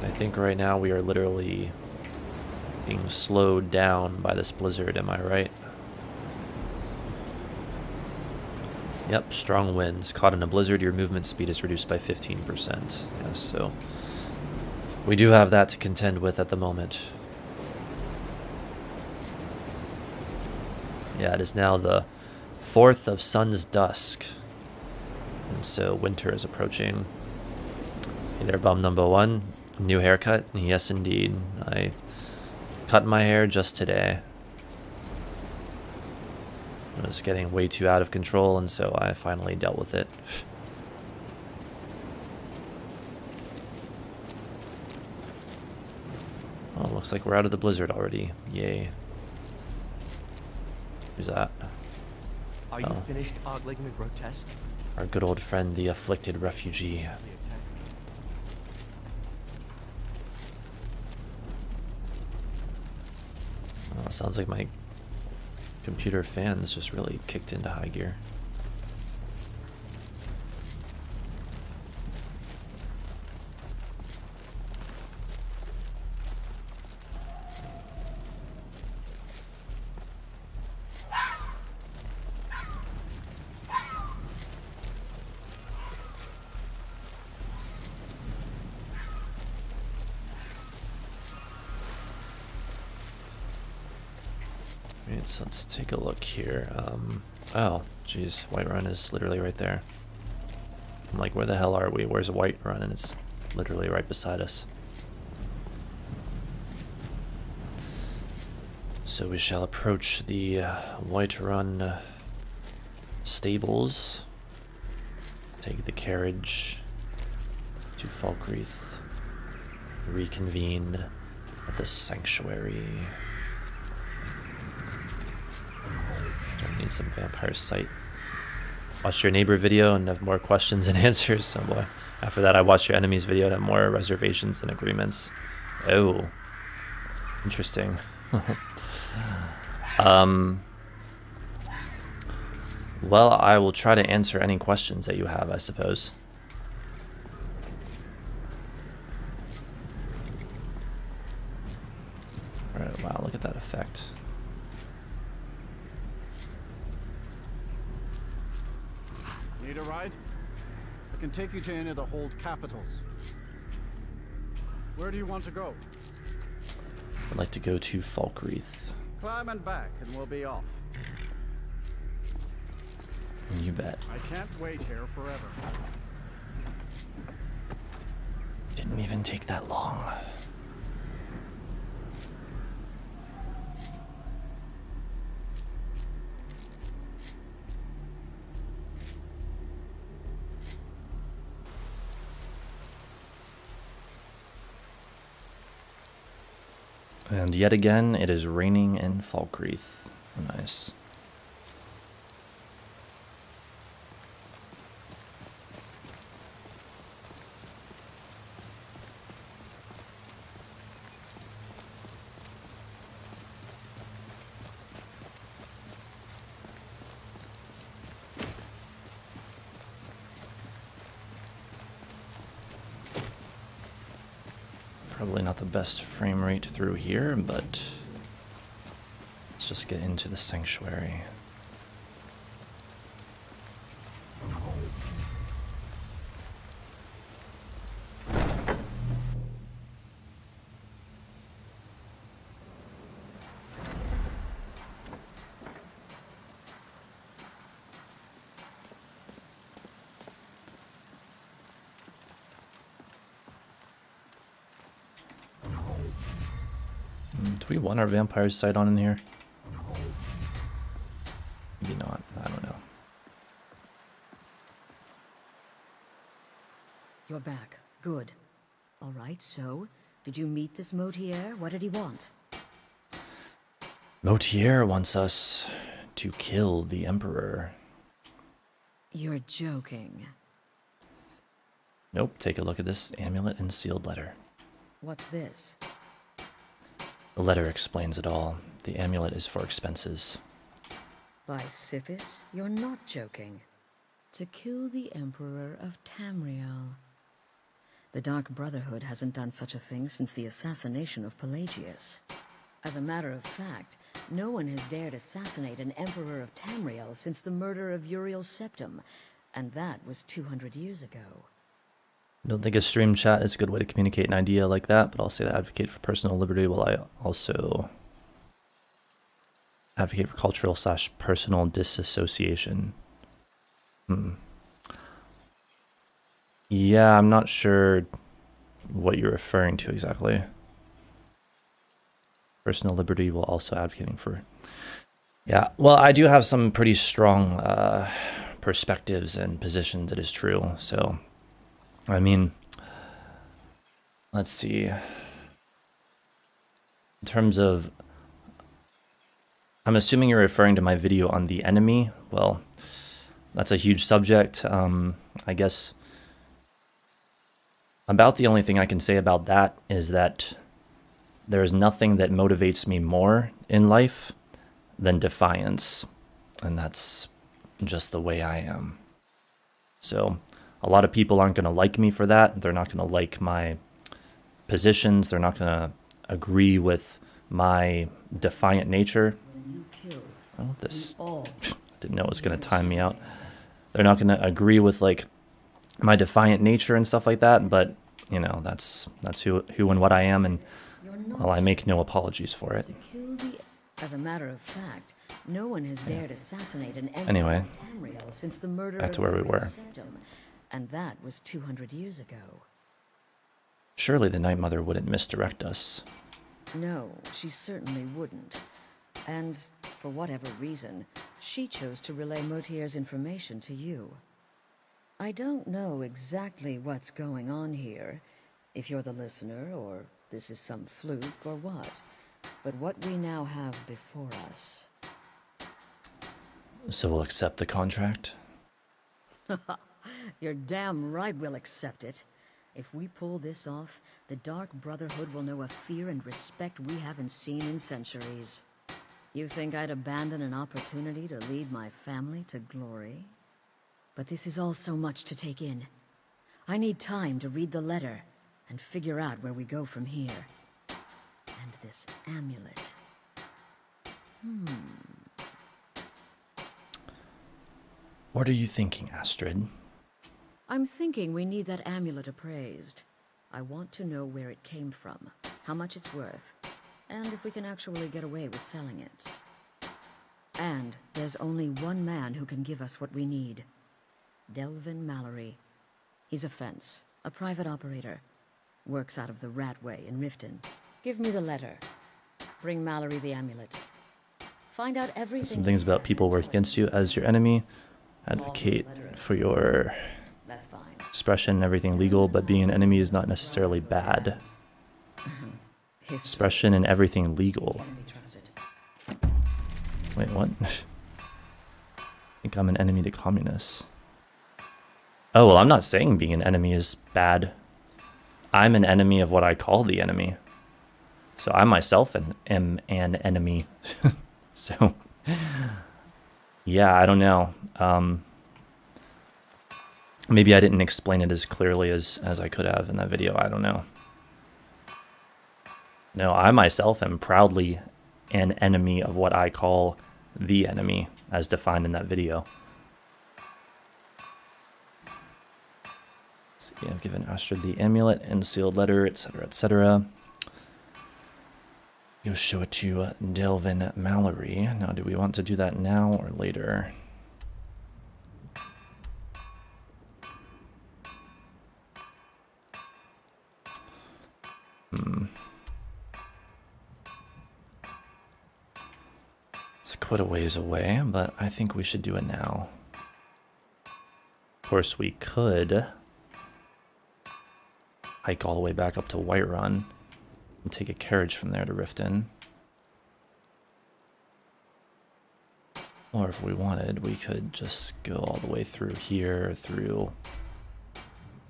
Speaker 1: I think right now we are literally being slowed down by this blizzard, am I right? Yep, strong winds. Caught in a blizzard, your movement speed is reduced by 15%. Yes, so we do have that to contend with at the moment. Yeah, it is now the 4th of Sun's Dusk. And so winter is approaching. Hey there, bum number 1. New haircut? Yes, indeed. I cut my hair just today. It was getting way too out of control, and so I finally dealt with it. Well, looks like we're out of the blizzard already. Yay. Who's that?
Speaker 6: Are you finished ogling the grotesque?
Speaker 1: Our good old friend, the afflicted refugee. Oh, sounds like my computer fans just really kicked into high gear. Right, so let's take a look here. Oh, geez, Whiterun is literally right there. I'm like, where the hell are we? Where's Whiterun? And it's literally right beside us. So we shall approach the Whiterun stables. Take the carriage to Falkreath. Reconvene at the sanctuary. Don't need some vampire sight. Watched your neighbor video and have more questions than answers. Oh boy. After that, I watched your enemy's video and have more reservations than agreements. Oh. Interesting. Well, I will try to answer any questions that you have, I suppose. Alright, wow, look at that effect.
Speaker 7: Need a ride? I can take you to any of the hold capitals. Where do you want to go?
Speaker 1: I'd like to go to Falkreath.
Speaker 7: Climb and back and we'll be off.
Speaker 1: You bet.
Speaker 7: I can't wait here forever.
Speaker 1: Didn't even take that long. And yet again, it is raining in Falkreath. Nice. Probably not the best frame rate through here, but let's just get into the sanctuary. Do we want our vampire's sight on in here? Maybe not. I don't know.
Speaker 8: You're back. Good. All right, so, did you meet this Motier? What did he want?
Speaker 1: Motier wants us to kill the Emperor.
Speaker 8: You're joking.
Speaker 1: Nope, take a look at this amulet and sealed letter.
Speaker 8: What's this?
Speaker 1: The letter explains it all. The amulet is for expenses.
Speaker 8: By Sithis, you're not joking. To kill the Emperor of Tamriel. The Dark Brotherhood hasn't done such a thing since the assassination of Pelagius. As a matter of fact, no one has dared assassinate an Emperor of Tamriel since the murder of Uriel's septum, and that was 200 years ago.
Speaker 1: I don't think a stream chat is a good way to communicate an idea like that, but I'll say that I advocate for personal liberty while I also advocate for cultural/personal disassociation. Yeah, I'm not sure what you're referring to exactly. Personal liberty while also advocating for... Yeah, well, I do have some pretty strong perspectives and positions, it is true. So, I mean, let's see. In terms of... I'm assuming you're referring to my video on the enemy. Well, that's a huge subject. I guess about the only thing I can say about that is that there is nothing that motivates me more in life than defiance. And that's just the way I am. So a lot of people aren't going to like me for that. They're not going to like my positions. They're not going to agree with my defiant nature. Oh, this didn't know it was going to time me out. They're not going to agree with like my defiant nature and stuff like that, but you know, that's who and what I am, and well, I make no apologies for it.
Speaker 8: As a matter of fact, no one has dared assassinate an Emperor
Speaker 1: Anyway,
Speaker 8: of Tamriel since the murder
Speaker 1: back to
Speaker 8: of
Speaker 1: where we were.
Speaker 8: Uriel's septum, and that was 200 years ago.
Speaker 1: Surely the Night Mother wouldn't misdirect us.
Speaker 8: No, she certainly wouldn't. And, for whatever reason, she chose to relay Motier's information to you. I don't know exactly what's going on here, if you're the listener, or this is some fluke, or what. But what we now have before us...
Speaker 1: So we'll accept the contract?
Speaker 8: You're damn right we'll accept it. If we pull this off, the Dark Brotherhood will know a fear and respect we haven't seen in centuries. You think I'd abandon an opportunity to lead my family to glory? But this is all so much to take in. I need time to read the letter and figure out where we go from here. And this amulet.
Speaker 1: What are you thinking, Astrid?
Speaker 8: I'm thinking we need that amulet appraised. I want to know where it came from, how much it's worth, and if we can actually get away with selling it. And there's only one man who can give us what we need. Delvin Mallory. He's a fence, a private operator. Works out of the Ratway in Riften. Give me the letter. Bring Mallory the amulet. Find out everything.
Speaker 1: Some things about people work against you as your enemy. Advocate for your
Speaker 8: That's fine.
Speaker 1: expression, everything legal, but being an enemy is not necessarily bad. Expression and everything legal. Wait, what? I think I'm an enemy to communists. Oh, well, I'm not saying being an enemy is bad. I'm an enemy of what I call the enemy. So I myself am an enemy. So, yeah, I don't know. Maybe I didn't explain it as clearly as I could have in that video. I don't know. No, I myself am proudly an enemy of what I call the enemy, as defined in that video. So, yeah, I've given Astrid the amulet and sealed letter, etc., etc. You'll show it to Delvin Mallory. Now, do we want to do that now or later? It's quite a ways away, but I think we should do it now. Of course, we could hike all the way back up to Whiterun and take a carriage from there to Riften. Or if we wanted, we could just go all the way through here, through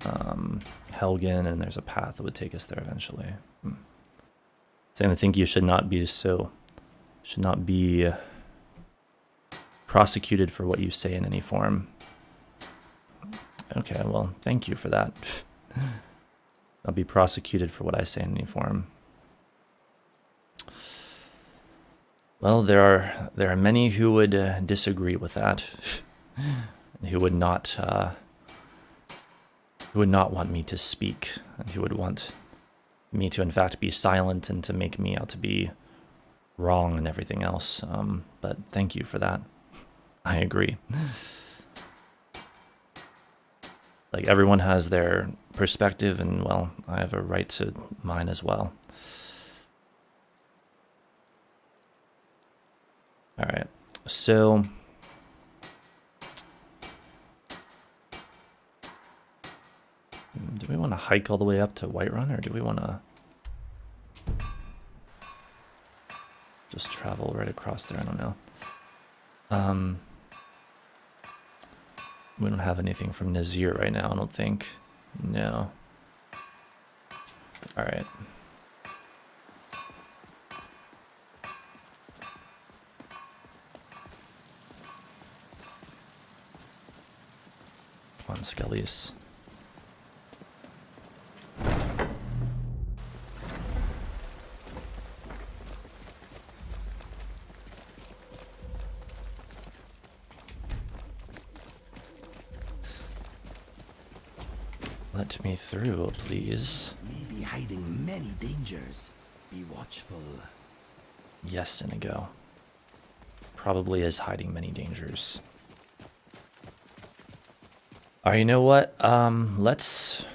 Speaker 1: Helgen, and there's a path that would take us there eventually. Saying I think you should not be prosecuted for what you say in any form. Okay, well, thank you for that. I'll be prosecuted for what I say in any form. Well, there are many who would disagree with that, who would not want me to speak, and who would want me to in fact be silent and to make me out to be wrong and everything else. But thank you for that. I agree. Like, everyone has their perspective, and well, I have a right to mine as well. All right, so do we want to hike all the way up to Whiterun, or do we want to just travel right across there? I don't know. We don't have anything from Nazir right now, I don't think. No. All right. Come on, Skellies. Let me through, please.
Speaker 4: Maybe hiding many dangers. Be watchful.
Speaker 1: Yes, Inigo. Probably is hiding many dangers. Alright, you know what? Let's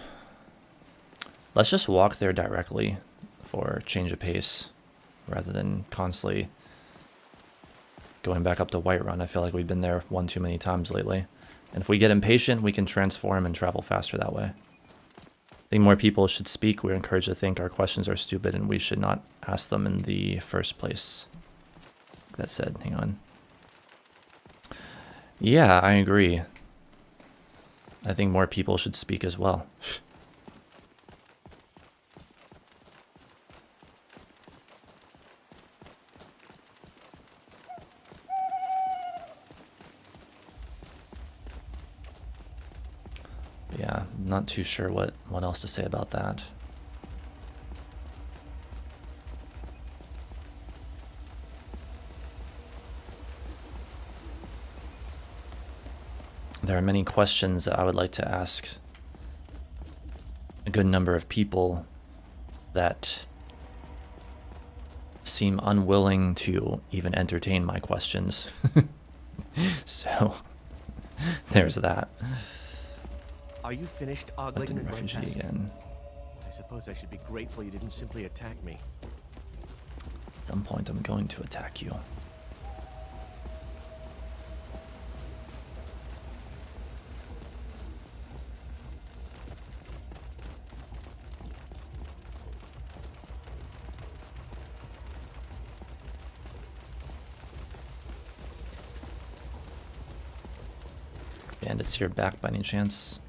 Speaker 1: just walk there directly for change of pace, rather than constantly going back up to Whiterun. I feel like we've been there one too many times lately. And if we get impatient, we can transform and travel faster that way. I think more people should speak. We're encouraged to think our questions are stupid and we should not ask them in the first place. That said, hang on. Yeah, I agree. I think more people should speak as well. Yeah, not too sure what else to say about that. There are many questions that I would like to ask a good number of people that seem unwilling to even entertain my questions. So, there's that.
Speaker 6: Are you finished
Speaker 1: Elected
Speaker 6: ogling the
Speaker 1: refugee
Speaker 6: grotesque?
Speaker 1: again.
Speaker 6: I suppose I should be grateful you didn't simply attack me.
Speaker 1: At some point, I'm going to attack you. Bandits here back by any chance?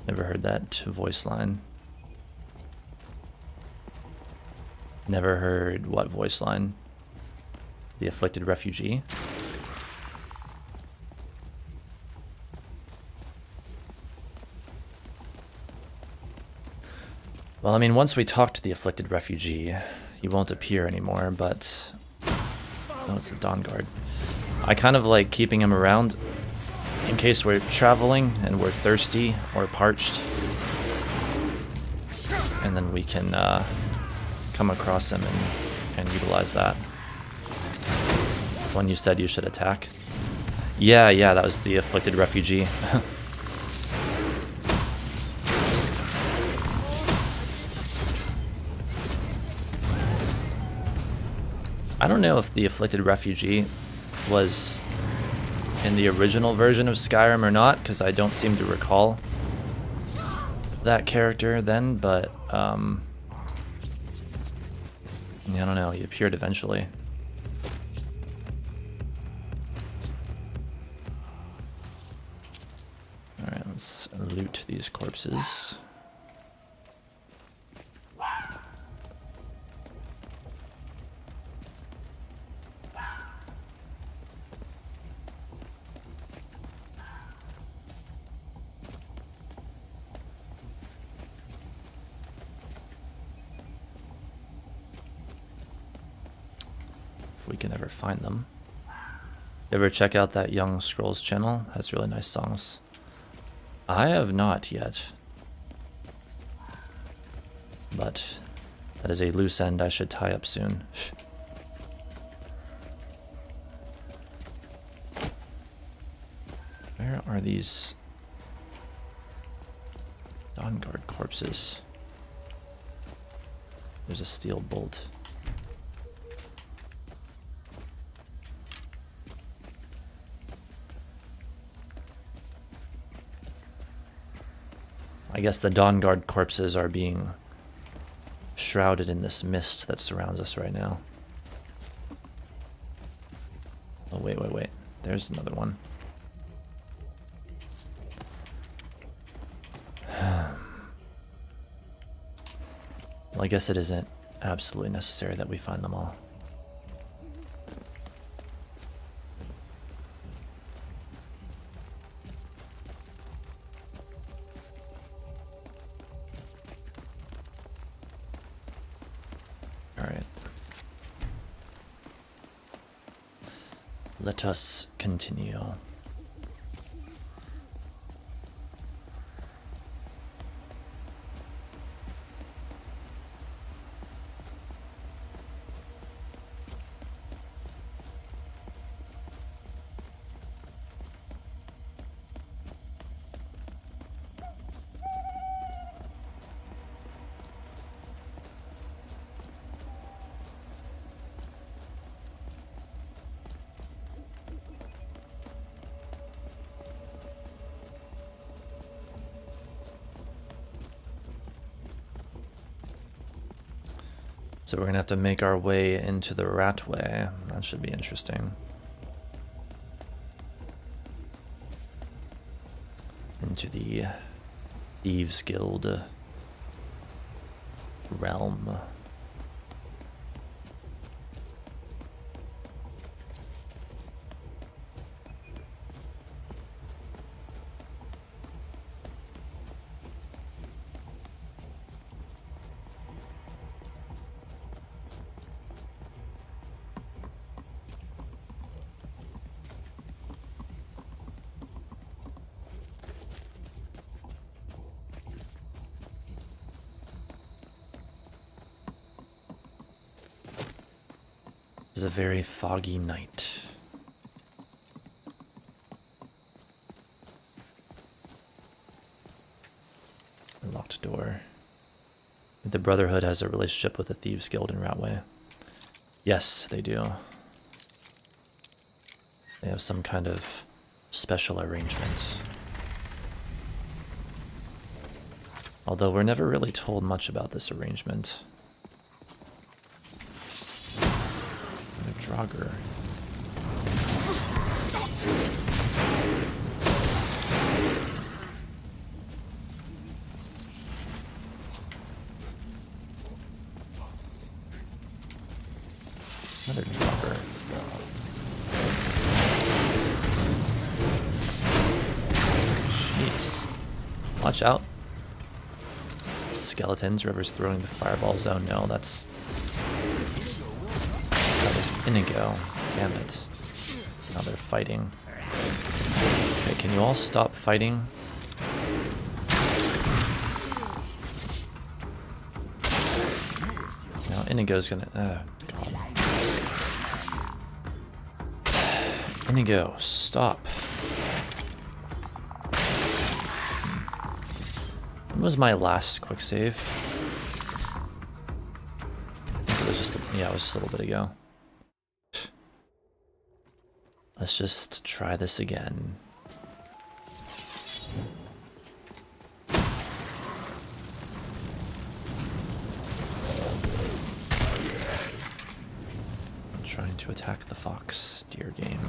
Speaker 1: Never heard that voice line. Never heard what voice line? The afflicted refugee? Well, I mean, once we talk to the afflicted refugee, he won't appear anymore, but... Oh, it's the Dawnguard. I kind of like keeping him around in case we're traveling and we're thirsty or parched. And then we can come across him and utilize that. When you said you should attack. Yeah, that was the afflicted refugee. I don't know if the afflicted refugee was in the original version of Skyrim or not, because I don't seem to recall that character then, but yeah, I don't know, he appeared eventually. these corpses. If we can ever find them. You ever check out that Young Scrolls channel? Has really nice songs. I have not yet. But that is a loose end I should tie up soon. Where are these Dawnguard corpses? There's a steel bolt. I guess the Dawnguard corpses are being shrouded in this mist that surrounds us right now. Oh, wait. There's another one. Well, I guess it isn't absolutely necessary that we find them all. Let us continue. So we're gonna have to make our way into the Ratway. That should be interesting. Into the Thieves Guild realm. It's a very foggy night. A locked door. The Brotherhood has a relationship with the Thieves Guild in Ratway. Yes, they do. They have some kind of special arrangement. Although we're never really told much about this arrangement. Draugr. Another Draugr. Jeez. Watch out. Skeletons. River's throwing the fireballs. Oh no, that was Inigo. Damn it. Now they're fighting. Okay, can you all stop fighting? Now Inigo's gonna... God. Inigo, stop. When was my last quick save? I think it was just... yeah, it was just a little bit ago. Let's just try this again. I'm trying to attack the fox, dear game.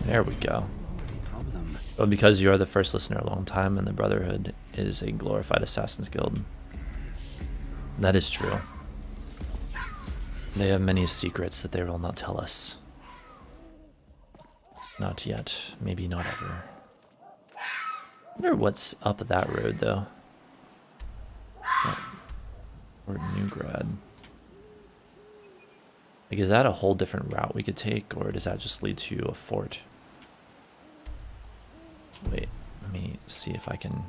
Speaker 1: There we go.
Speaker 4: Problem.
Speaker 1: But because you are the first listener a long time and the Brotherhood is a glorified Assassin's Guild, that is true. They have many secrets that they will not tell us. Not yet. Maybe not ever. I wonder what's up that road, though. Or Newgrad. Like, is that a whole different route we could take, or does that just lead to a fort? Wait, let me see if I can...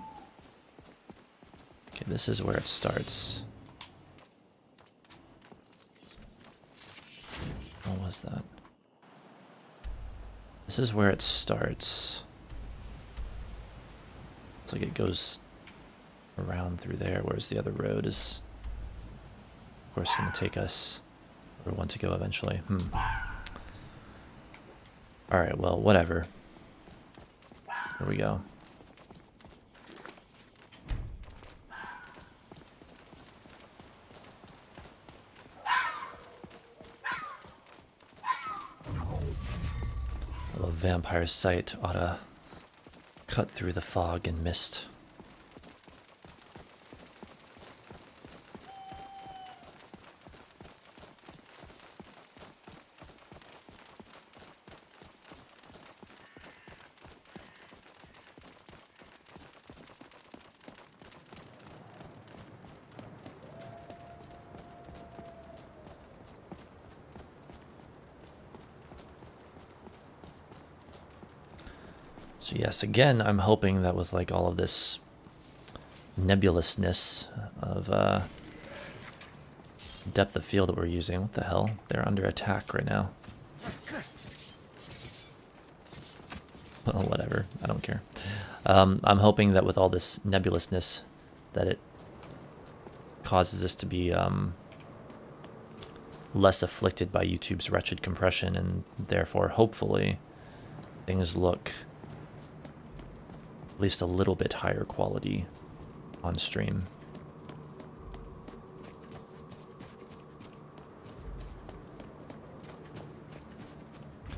Speaker 1: Okay, this is where it starts. What was that? This is where it starts. It's like it goes around through there, whereas the other road is, of course, going to take us where we want to go eventually. Alright, well, whatever. Here we go. A little vampire sight ought to cut through the fog and mist. So yes, again, I'm hoping that with like all of this nebulousness of depth of field that we're using, what the hell? They're under attack right now. Well, whatever, I don't care. I'm hoping that with all this nebulousness that it causes us to be less afflicted by YouTube's wretched compression, and therefore, hopefully, things look at least a little bit higher quality on stream.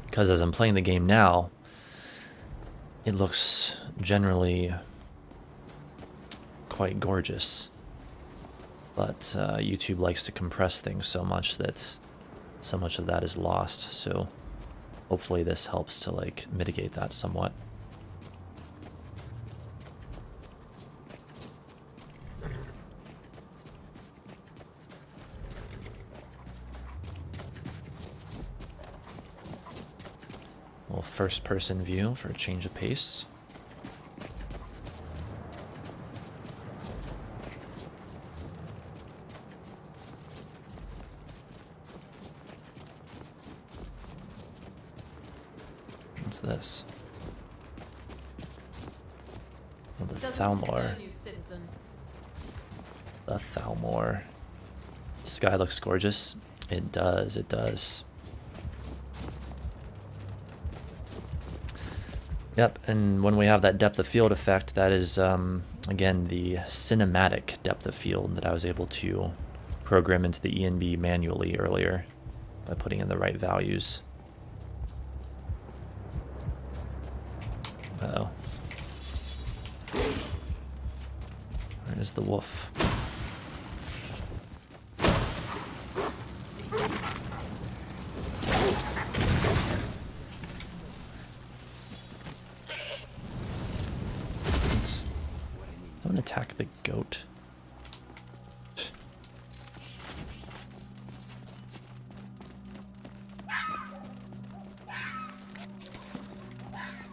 Speaker 1: Because as I'm playing the game now, it looks generally quite gorgeous. But YouTube likes to compress things so much that so much of that is lost. So hopefully this helps to like mitigate that somewhat. First person view for a change of pace. What's this? Oh, the Thalmor. The Thalmor. The sky looks gorgeous. It does, it does. Yep, and when we have that depth of field effect, that is, again, the cinematic depth of field that I was able to program into the ENB manually earlier by putting in the right values. Uh-oh. Where's the wolf? Don't attack the goat.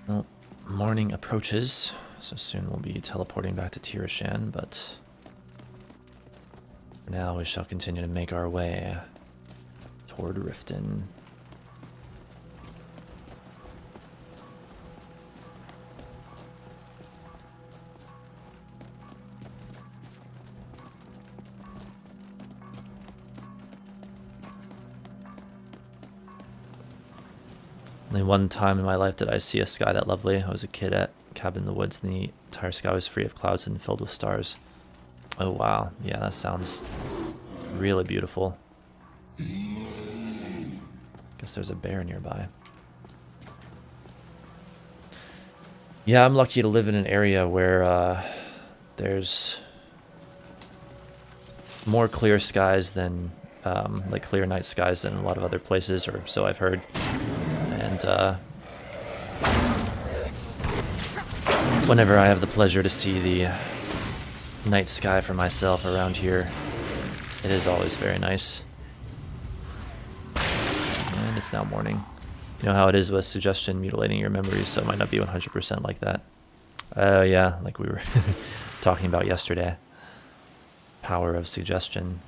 Speaker 1: Well, morning approaches, so soon we'll be teleporting back to Tirashan, but for now we shall continue to make our way toward Riften. Only one time in my life did I see a sky that lovely. I was a kid at cabin in the woods, and the entire sky was free of clouds and filled with stars. Oh wow, yeah, that sounds really beautiful. Guess there's a bear nearby. Yeah, I'm lucky to live in an area where there's more clear skies than, like clear night skies than a lot of other places, or so I've heard. And whenever I have the pleasure to see the night sky for myself around here, it is always very nice. And it's now morning. You know how it is with suggestion mutilating your memories, so it might not be 100% like that. Yeah, like we were talking about yesterday. Power of suggestion.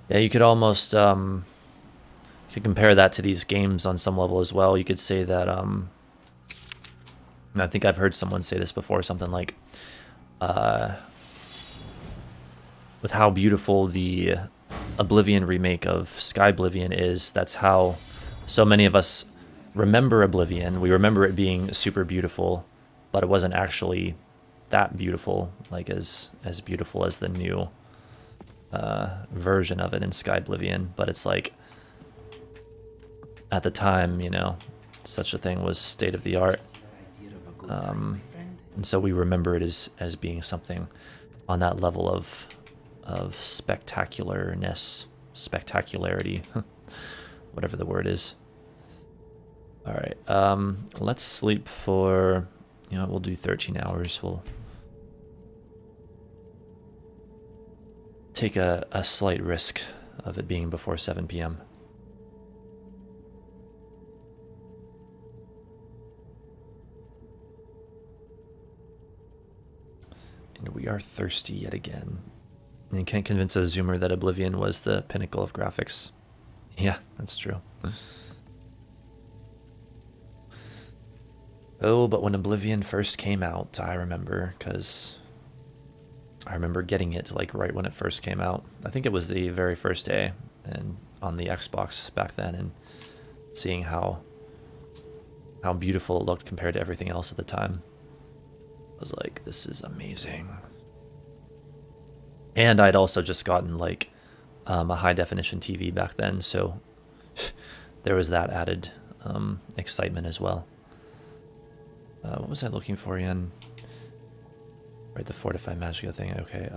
Speaker 1: Yeah, you could almost you could compare that to these games on some level as well. You could say that and I think I've heard someone say this before, something like with how beautiful the Oblivion remake of Skyblivion is, that's how so many of us remember Oblivion. We remember it being super beautiful, but it wasn't actually that beautiful, like as beautiful as the new version of it in Skyblivion. But it's like, at the time, you know, such a thing was state of the art. And so we remember it as being something on that level of spectacularness, spectacularity, whatever the word is. All right, let's sleep for, you know, we'll do 13 hours. We'll take a slight risk of it being before 7 p.m. And we are thirsty yet again. And you can't convince a Zoomer that Oblivion was the pinnacle of graphics. Yeah, that's true. Oh, but when Oblivion first came out, I remember, because I remember getting it like right when it first came out. I think it was the very first day and on the Xbox back then, and seeing how beautiful it looked compared to everything else at the time. I was like, this is amazing. And I'd also just gotten like a high definition TV back then, so there was that added excitement as well. What was I looking for again? Right, the fortify magic thing. Okay.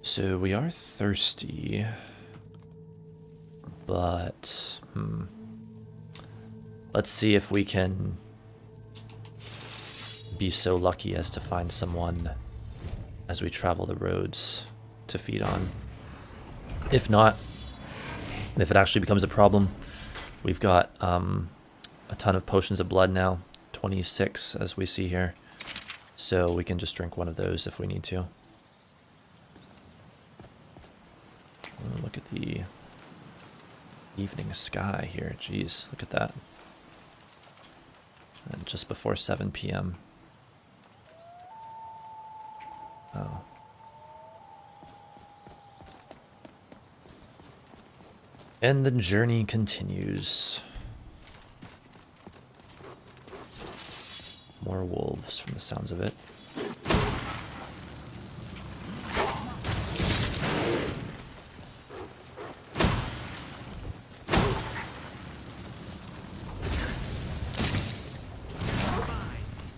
Speaker 1: So we are thirsty, but let's see if we can be so lucky as to find someone as we travel the roads to feed on. If not, if it actually becomes a problem, we've got a ton of potions of blood now, 26 as we see here, so we can just drink one of those if we need to. Look at the evening sky here. Jeez, look at that. And just before 7 p.m. Oh. And the journey continues. More wolves from the sounds of it.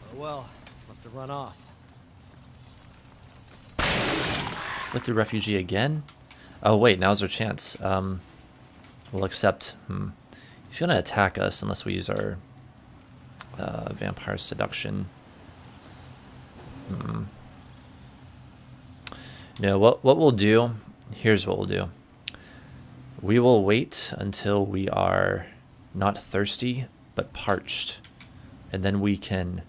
Speaker 6: Oh well, must have run off.
Speaker 1: Afflicted refugee again? Oh wait, now's our chance. We'll accept. He's gonna attack us unless we use our vampire seduction. No, what we'll do, here's what we'll do. We will wait until we are not thirsty, but parched. And then we can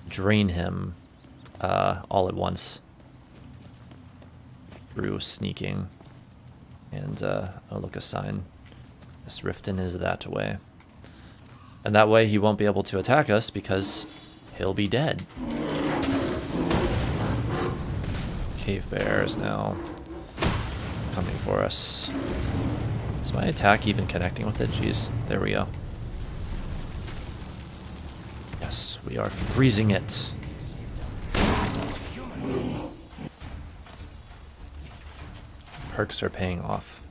Speaker 1: drain him all at once through sneaking. And, oh look, a sign. This Riften is that way. And that way he won't be able to attack us because he'll be dead. Cave bear is now coming for us. Is my attack even connecting with it? Jeez, there we go. Yes, we are freezing it. Perks are paying off.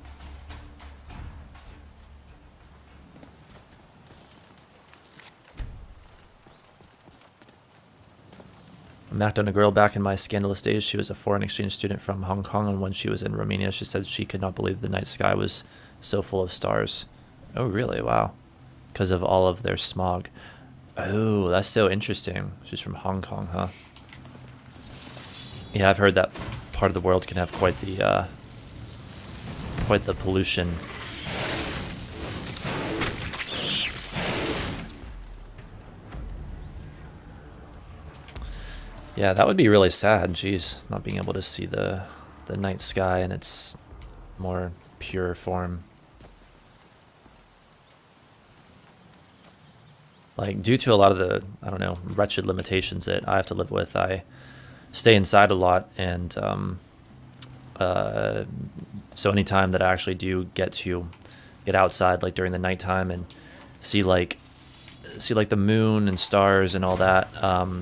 Speaker 1: I macked on a girl back in my scandalous days. She was a foreign exchange student from Hong Kong, and when she was in Romania, she said she could not believe the night sky was so full of stars. Oh, really? Wow. Because of all of their smog. Oh, that's so interesting. She's from Hong Kong, huh? Yeah, I've heard that part of the world can have quite the pollution. Yeah, that would be really sad. Jeez, not being able to see the night sky in its more pure form. Like, due to a lot of the, I don't know, wretched limitations that I have to live with, I stay inside a lot, and so any time that I actually do get outside, like during the nighttime, and see like the moon and stars and all that,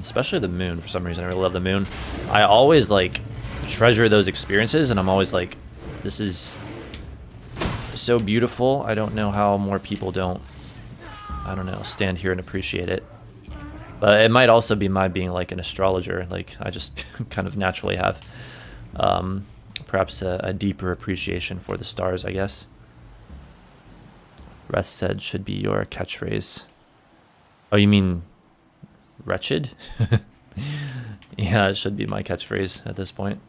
Speaker 1: especially the moon, for some reason I really love the moon. I always like treasure those experiences, and I'm always like, this is so beautiful. I don't know how more people don't, I don't know, stand here and appreciate it. But it might also be my being like an astrologer. Like, I just kind of naturally have perhaps a deeper appreciation for the stars, I guess. Reth said should be your catchphrase. Oh, you mean wretched? Yeah, it should be my catchphrase at this point.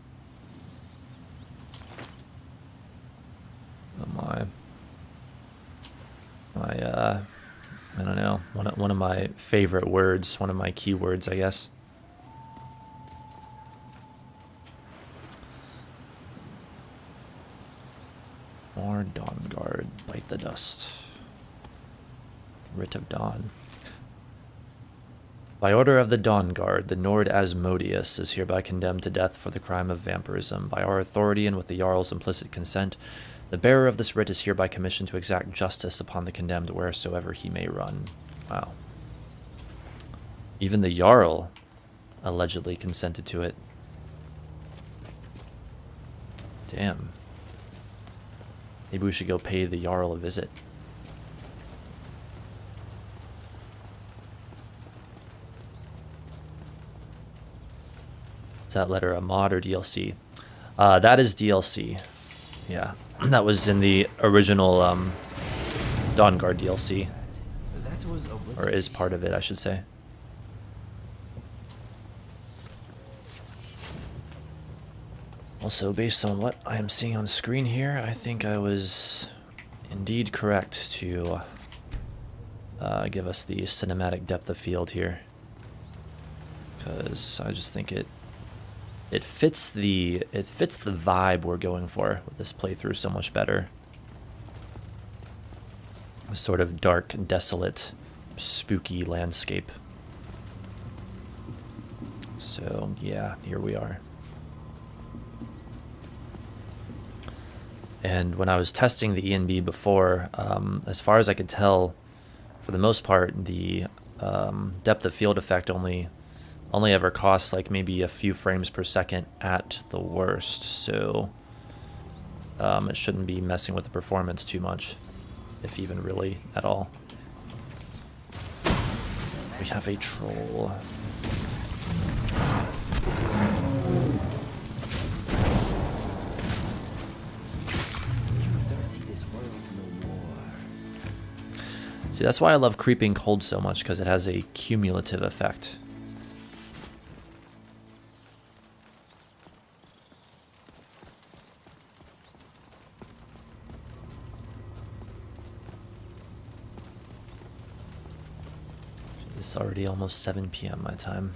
Speaker 1: Oh my I don't know, one of my favorite words, one of my keywords, I guess. More Dawnguard, bite the dust. Writ of Dawn. By order of the Dawnguard, the Nord Asmodeus is hereby condemned to death for the crime of vampirism. By our authority and with the Jarl's implicit consent, the bearer of this writ is hereby commissioned to exact justice upon the condemned wheresoever he may run. Wow. Even the Jarl allegedly consented to it. Damn. Maybe we should go pay the Jarl a visit. Is that letter a mod or DLC? That is DLC. Yeah. That was in the original Dawnguard DLC. Or is part of it, I should say. Also, based on what I am seeing on screen here, I think I was indeed correct to give us the cinematic depth of field here. Because I just think it fits the vibe we're going for with this playthrough so much better. A sort of dark, desolate, spooky landscape. So yeah, here we are. And when I was testing the ENB before, as far as I could tell, for the most part, the depth of field effect only ever costs like maybe a few frames per second at the worst, so it shouldn't be messing with the performance too much, if even really at all. We have a troll. See, that's why I love Creeping Cold so much, because it has a cumulative effect. It's already almost 7 p.m. my time.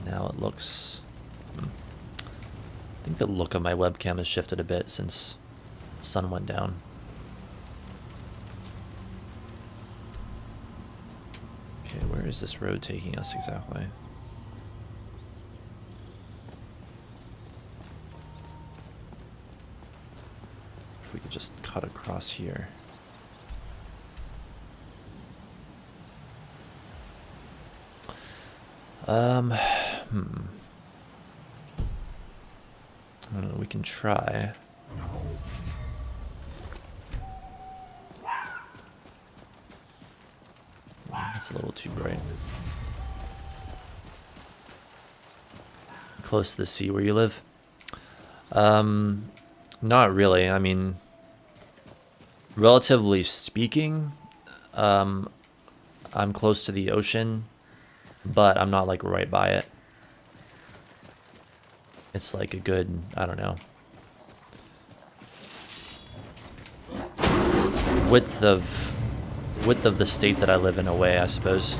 Speaker 1: Now it looks... I think the look of my webcam has shifted a bit since the sun went down. Okay, where is this road taking us exactly? If we could just cut across here. I don't know, we can try. It's a little too bright. Close to the sea where you live? Not really. I mean, relatively speaking, I'm close to the ocean, but I'm not like right by it. It's like a good, I don't know, width of the state that I live in away, I suppose.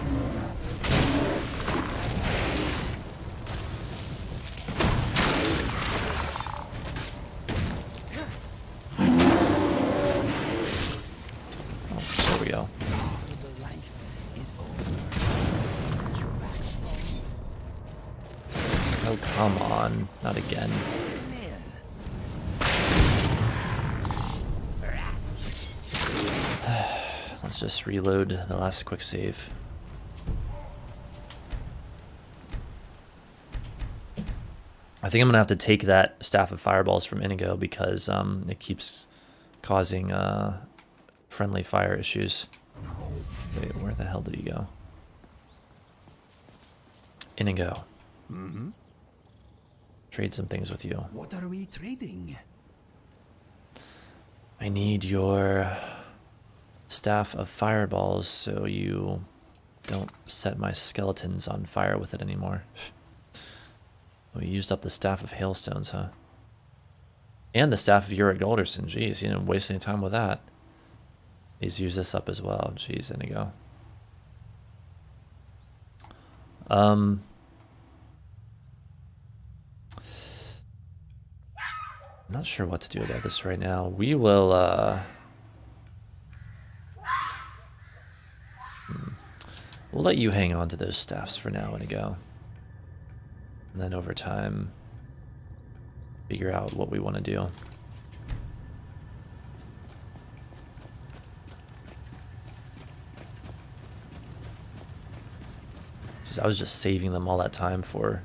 Speaker 1: Oh, there we go. Oh, come on. Not again. Let's just reload the last quick save. I think I'm gonna have to take that Staff of Fireballs from Inigo because it keeps causing friendly fire issues. Wait, where the hell did he go? Inigo.
Speaker 4: Mm-hmm.
Speaker 1: Trade some things with you.
Speaker 4: What are we trading?
Speaker 1: I need your Staff of Fireballs so you don't set my skeletons on fire with it anymore. We used up the Staff of Hailstones, huh? And the Staff of Uric Alderson. Jeez, you didn't waste any time with that. He's used this up as well. Jeez, Inigo. I'm not sure what to do about this right now. We will, we'll let you hang on to those staffs for now, Inigo. And then over time, figure out what we want to do. I was just saving them all that time for,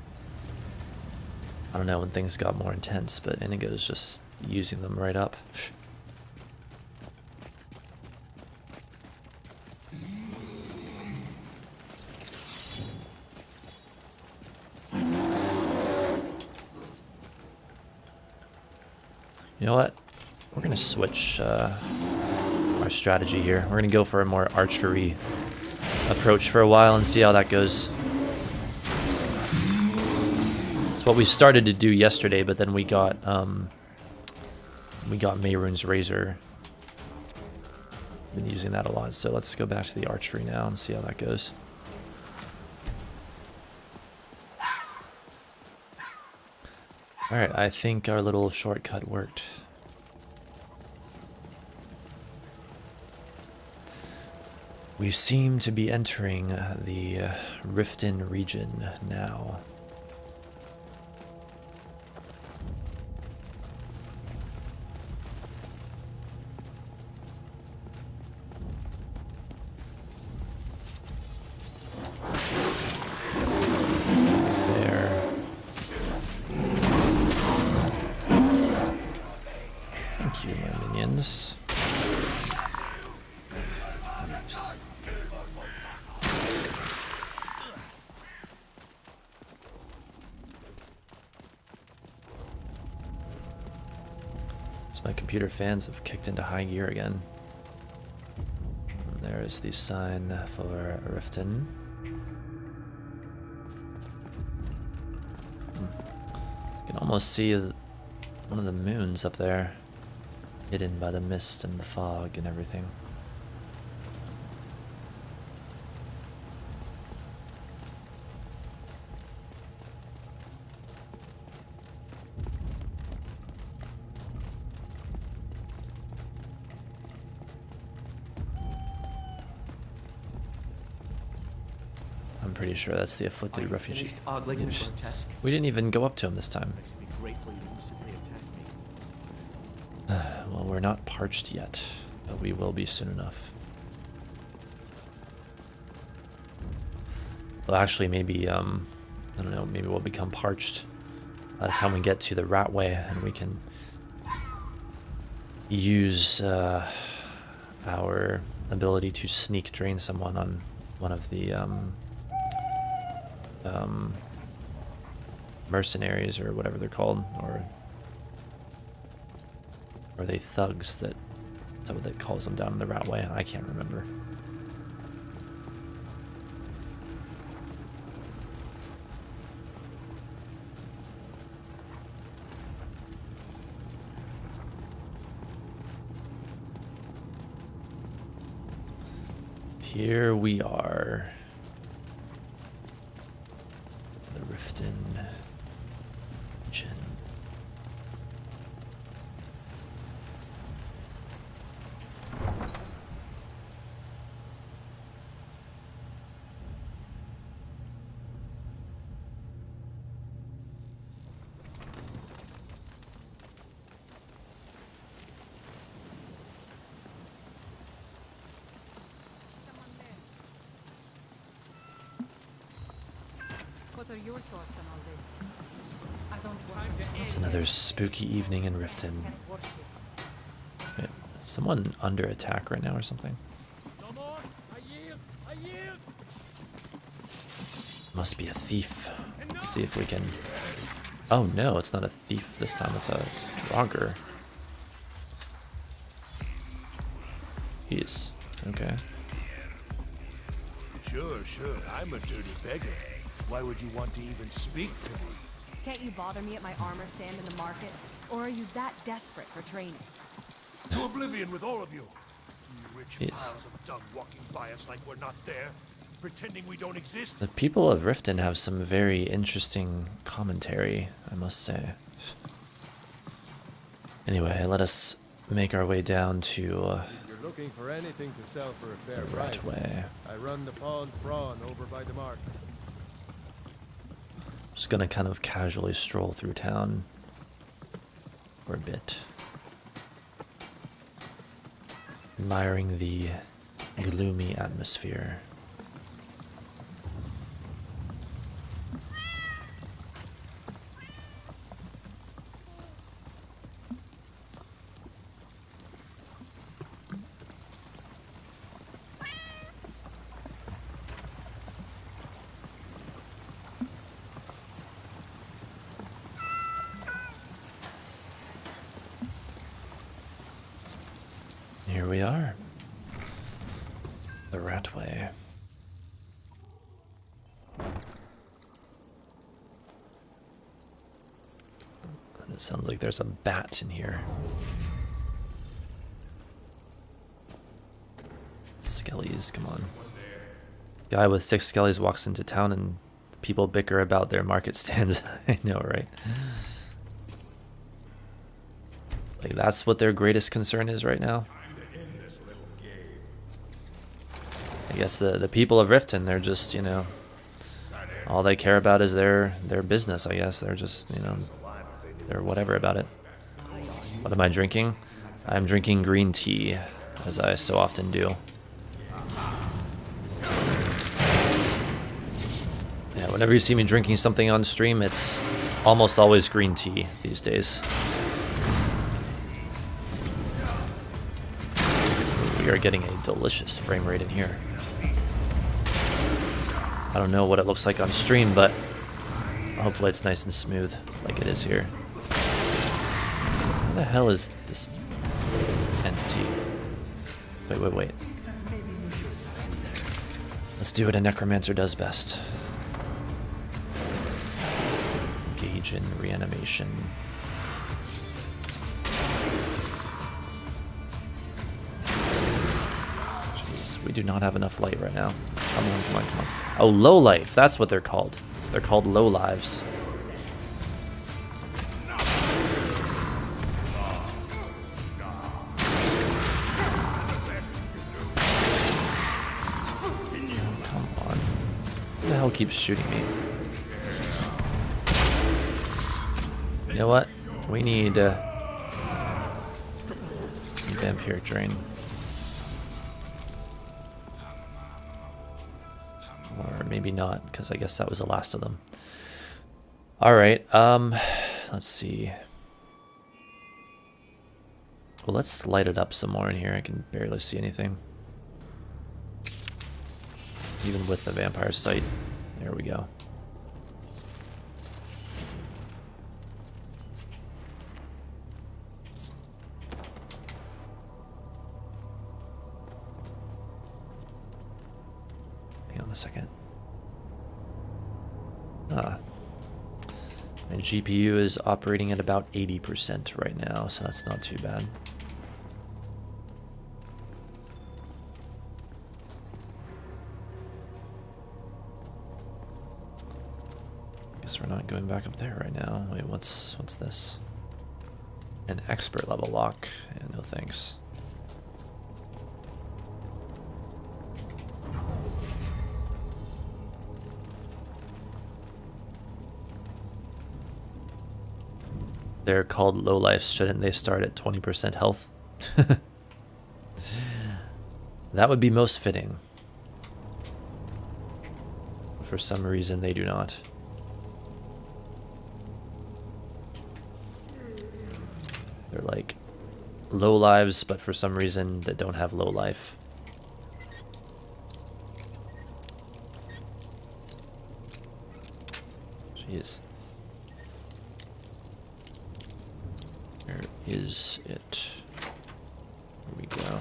Speaker 1: I don't know, when things got more intense, but Inigo's just using them right up. You know what? We're going to switch our strategy here. We're going to go for a more archery approach for a while and see how that goes. It's what we started to do yesterday, but then we got Mehrunes' Razor. Been using that a lot, so let's go back to the archery now and see how that goes. Alright, I think our little shortcut worked. We seem to be entering the Riften region now. There. Thank you, my minions. My computer fans have kicked into high gear again. And there's the sign for Riften. You can almost see one of the moons up there, hidden by the mist and the fog and everything. Pretty sure that's the afflicted refugee. We didn't even go up to him this time. Well, we're not parched yet, but we will be soon enough. Well, actually, maybe, I don't know, maybe we'll become parched by the time we get to the Ratway, and we can use our ability to sneak drain someone on mercenaries or whatever they're called, or are they thugs? That's what that calls them down in the Routeway. I can't remember. Here we are. The Riften region.
Speaker 9: What are your thoughts on all this? I don't want to
Speaker 1: It's another spooky evening in Riften. Wait, is someone under attack right now or something?
Speaker 10: Come on, I yield, I yield.
Speaker 1: Must be a thief. Let's see if we can... Oh no, it's not a thief this time, it's a Draugr. He's... okay.
Speaker 10: Sure, I'm a dirty beggar. Why would you want to even speak to me?
Speaker 9: Can't you bother me at my armor stand in the market? Or are you that desperate for training?
Speaker 10: To oblivion with all of you. You rich
Speaker 1: Yes.
Speaker 10: piles of dung walking by us like we're not there, pretending we don't exist.
Speaker 1: The people of Riften have some very interesting commentary, I must say. Anyway, let us make our way down to
Speaker 11: If you're looking for anything to sell for a
Speaker 1: the
Speaker 11: fair price,
Speaker 1: Routeway.
Speaker 11: I run the pawned prawn over by the market.
Speaker 1: Just gonna kind of casually stroll through town for a bit. Admiring the gloomy atmosphere. Here we are. The Routeway. And it sounds like there's a bat in here. Skellies, come on. Guy with 6 skellies walks into town and people bicker about their market stands. I know, right? Like, that's what their greatest concern is right now. I guess the people of Riften, they're just, you know, all they care about is their business, I guess. They're just, you know, they're whatever about it. What am I drinking? I'm drinking green tea, as I so often do. Yeah, whenever you see me drinking something on stream, it's almost always green tea these days. We are getting a delicious frame rate in here. I don't know what it looks like on stream, but hopefully it's nice and smooth, like it is here. What the hell is this entity? Wait. Let's do what a necromancer does best. Engage in reanimation. Jeez, we do not have enough light right now. Come on. Oh, low life. That's what they're called. They're called low lives. Come on. Who the hell keeps shooting me? You know what? We need some vampiric drain. Or maybe not, because I guess that was the last of them. Alright, let's see. Well, let's light it up some more in here. I can barely see anything. Even with the vampire sight. There we go. Ah. My GPU is operating at about 80% right now, so that's not too bad. Guess we're not going back up there right now. Wait, what's this? An expert level lock. Yeah, no thanks. They're called lowlifes. Shouldn't they start at 20% health? That would be most fitting. For some reason, they do not. They're like low lives, but for some reason that don't have low life. Jeez. Where is it? Here we go.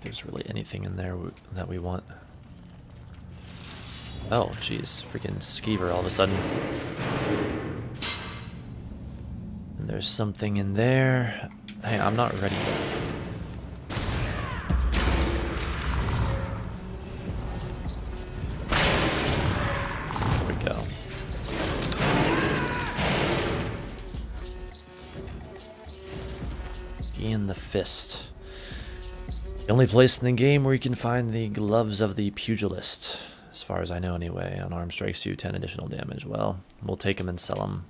Speaker 1: There's really anything in there that we want. Oh, jeez. Freaking skeever all of a sudden. And there's something in there. Hey, I'm not ready yet. There we go. In the fist. The only place in the game where you can find the gloves of the pugilist, as far as I know anyway. Unarmed strikes do 10 additional damage. Well, we'll take them and sell them.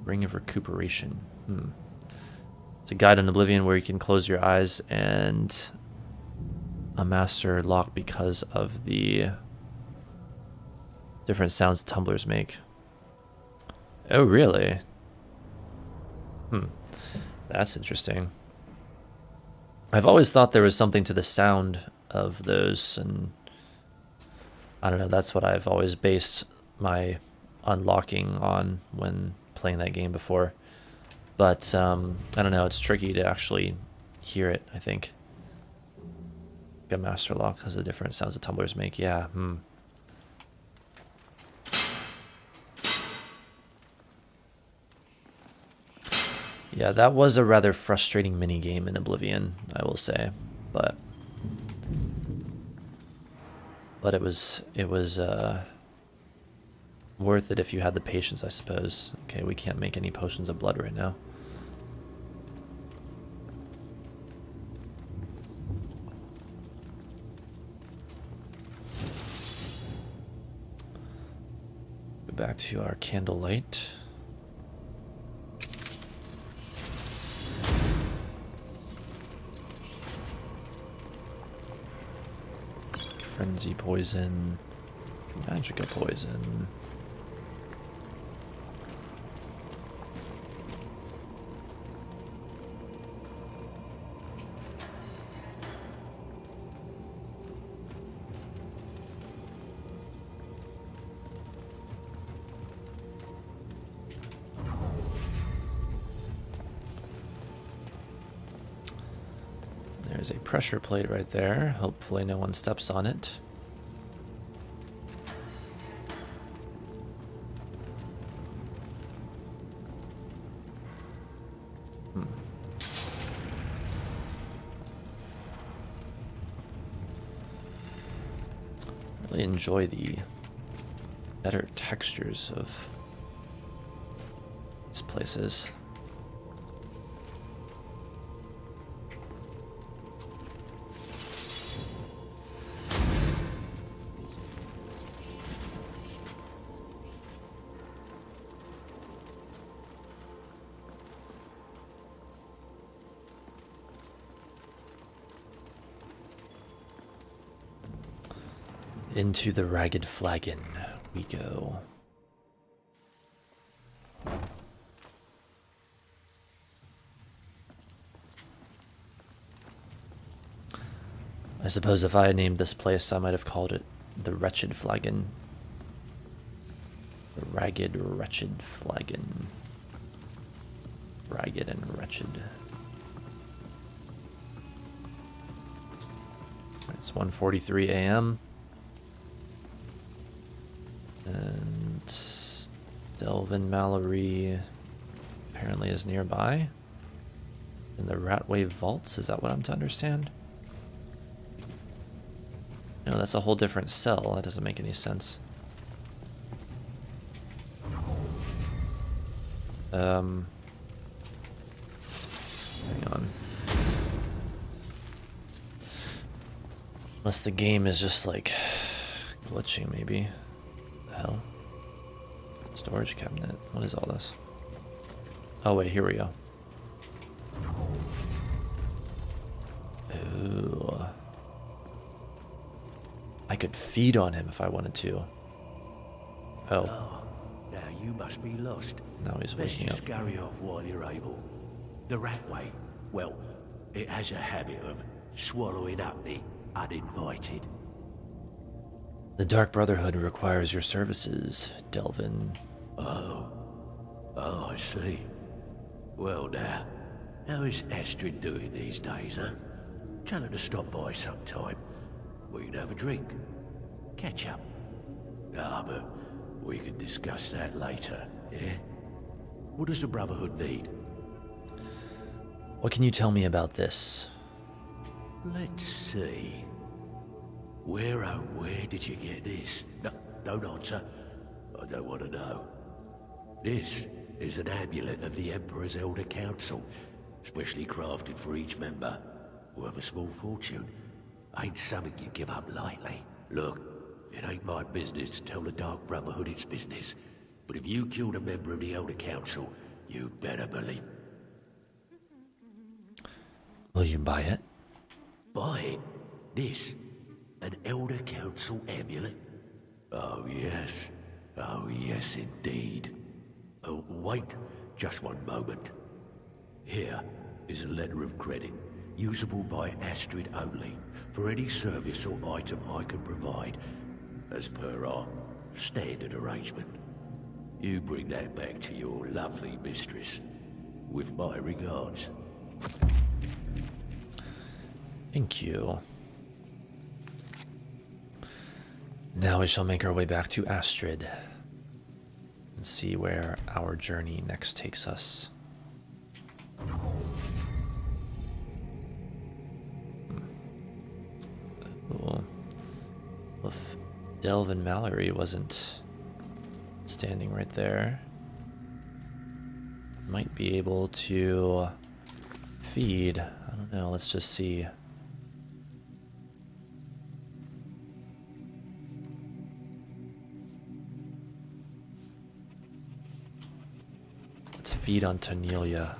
Speaker 1: Ring of Recuperation. It's a guide in Oblivion where you can close your eyes and a master lock because of the different sounds tumblers make. Oh, really? That's interesting. I've always thought there was something to the sound of those, and I don't know, that's what I've always based my unlocking on when playing that game before. But I don't know, it's tricky to actually hear it, I think. A master lock because of the different sounds the tumblers make. Yeah, Yeah, that was a rather frustrating minigame in Oblivion, I will say, but it was worth it if you had the patience, I suppose. Okay, we can't make any potions of blood right now. Go back to our candlelight. Frenzy poison, Magica poison. There's a pressure plate right there. Hopefully no one steps on it. Really enjoy the better textures of these places. Into the Ragged Flagon we go. I suppose if I had named this place, I might have called it the Wretched Flagon. The Ragged, Wretched Flagon. Ragged and wretched. It's 1:43 a.m. And Delvin Mallory apparently is nearby. In the Ratwave Vaults, is that what I'm to understand? No, that's a whole different cell. That doesn't make any sense. Hang on. Unless the game is just like glitching, maybe. What the hell? Storage cabinet. What is all this? Oh wait, here we go. Ooh. I could feed on him if I wanted to. Oh.
Speaker 10: Now you must be lost.
Speaker 1: Now he's
Speaker 10: Best
Speaker 1: waking
Speaker 10: you
Speaker 1: up.
Speaker 10: scurry off while you're able. The Ratway, well, it has a habit of swallowing up the uninvited.
Speaker 1: The Dark Brotherhood requires your services, Delvin.
Speaker 10: Oh, I see. Well now, how is Astrid doing these days, huh? Tell her to stop by sometime. We can have a drink. Catch up. Ah, but we can discuss that later, yeah? What does the Brotherhood need?
Speaker 1: What can you tell me about this?
Speaker 10: Let's see. Where, oh, where did you get this? No, don't answer. I don't want to know. This is an amulet of the Emperor's Elder Council, specially crafted for each member. Worth a small fortune. Ain't something you give up lightly. Look, it ain't my business to tell the Dark Brotherhood its business, but if you killed a member of the Elder Council, you'd better believe.
Speaker 1: Will you buy it?
Speaker 10: Buy it? This? An Elder Council amulet? Oh yes. Oh yes indeed. Oh, wait just one moment. Here is a letter of credit, usable by Astrid only, for any service or item I can provide, as per our standard arrangement. You bring that back to your lovely mistress, with my regards.
Speaker 1: Thank you. Now we shall make our way back to Astrid and see where our journey next takes us. Cool. If Delvin Mallory wasn't standing right there, might be able to feed. I don't know, let's just see. Let's feed on Tanelia.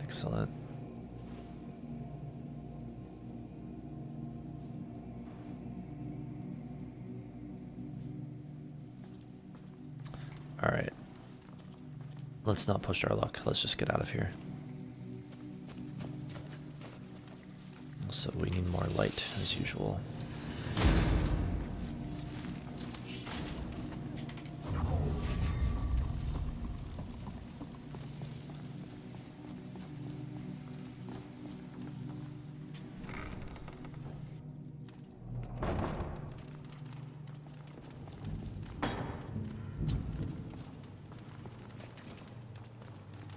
Speaker 1: Excellent. All right. Let's not push our luck. Let's just get out of here. Also, we need more light as usual.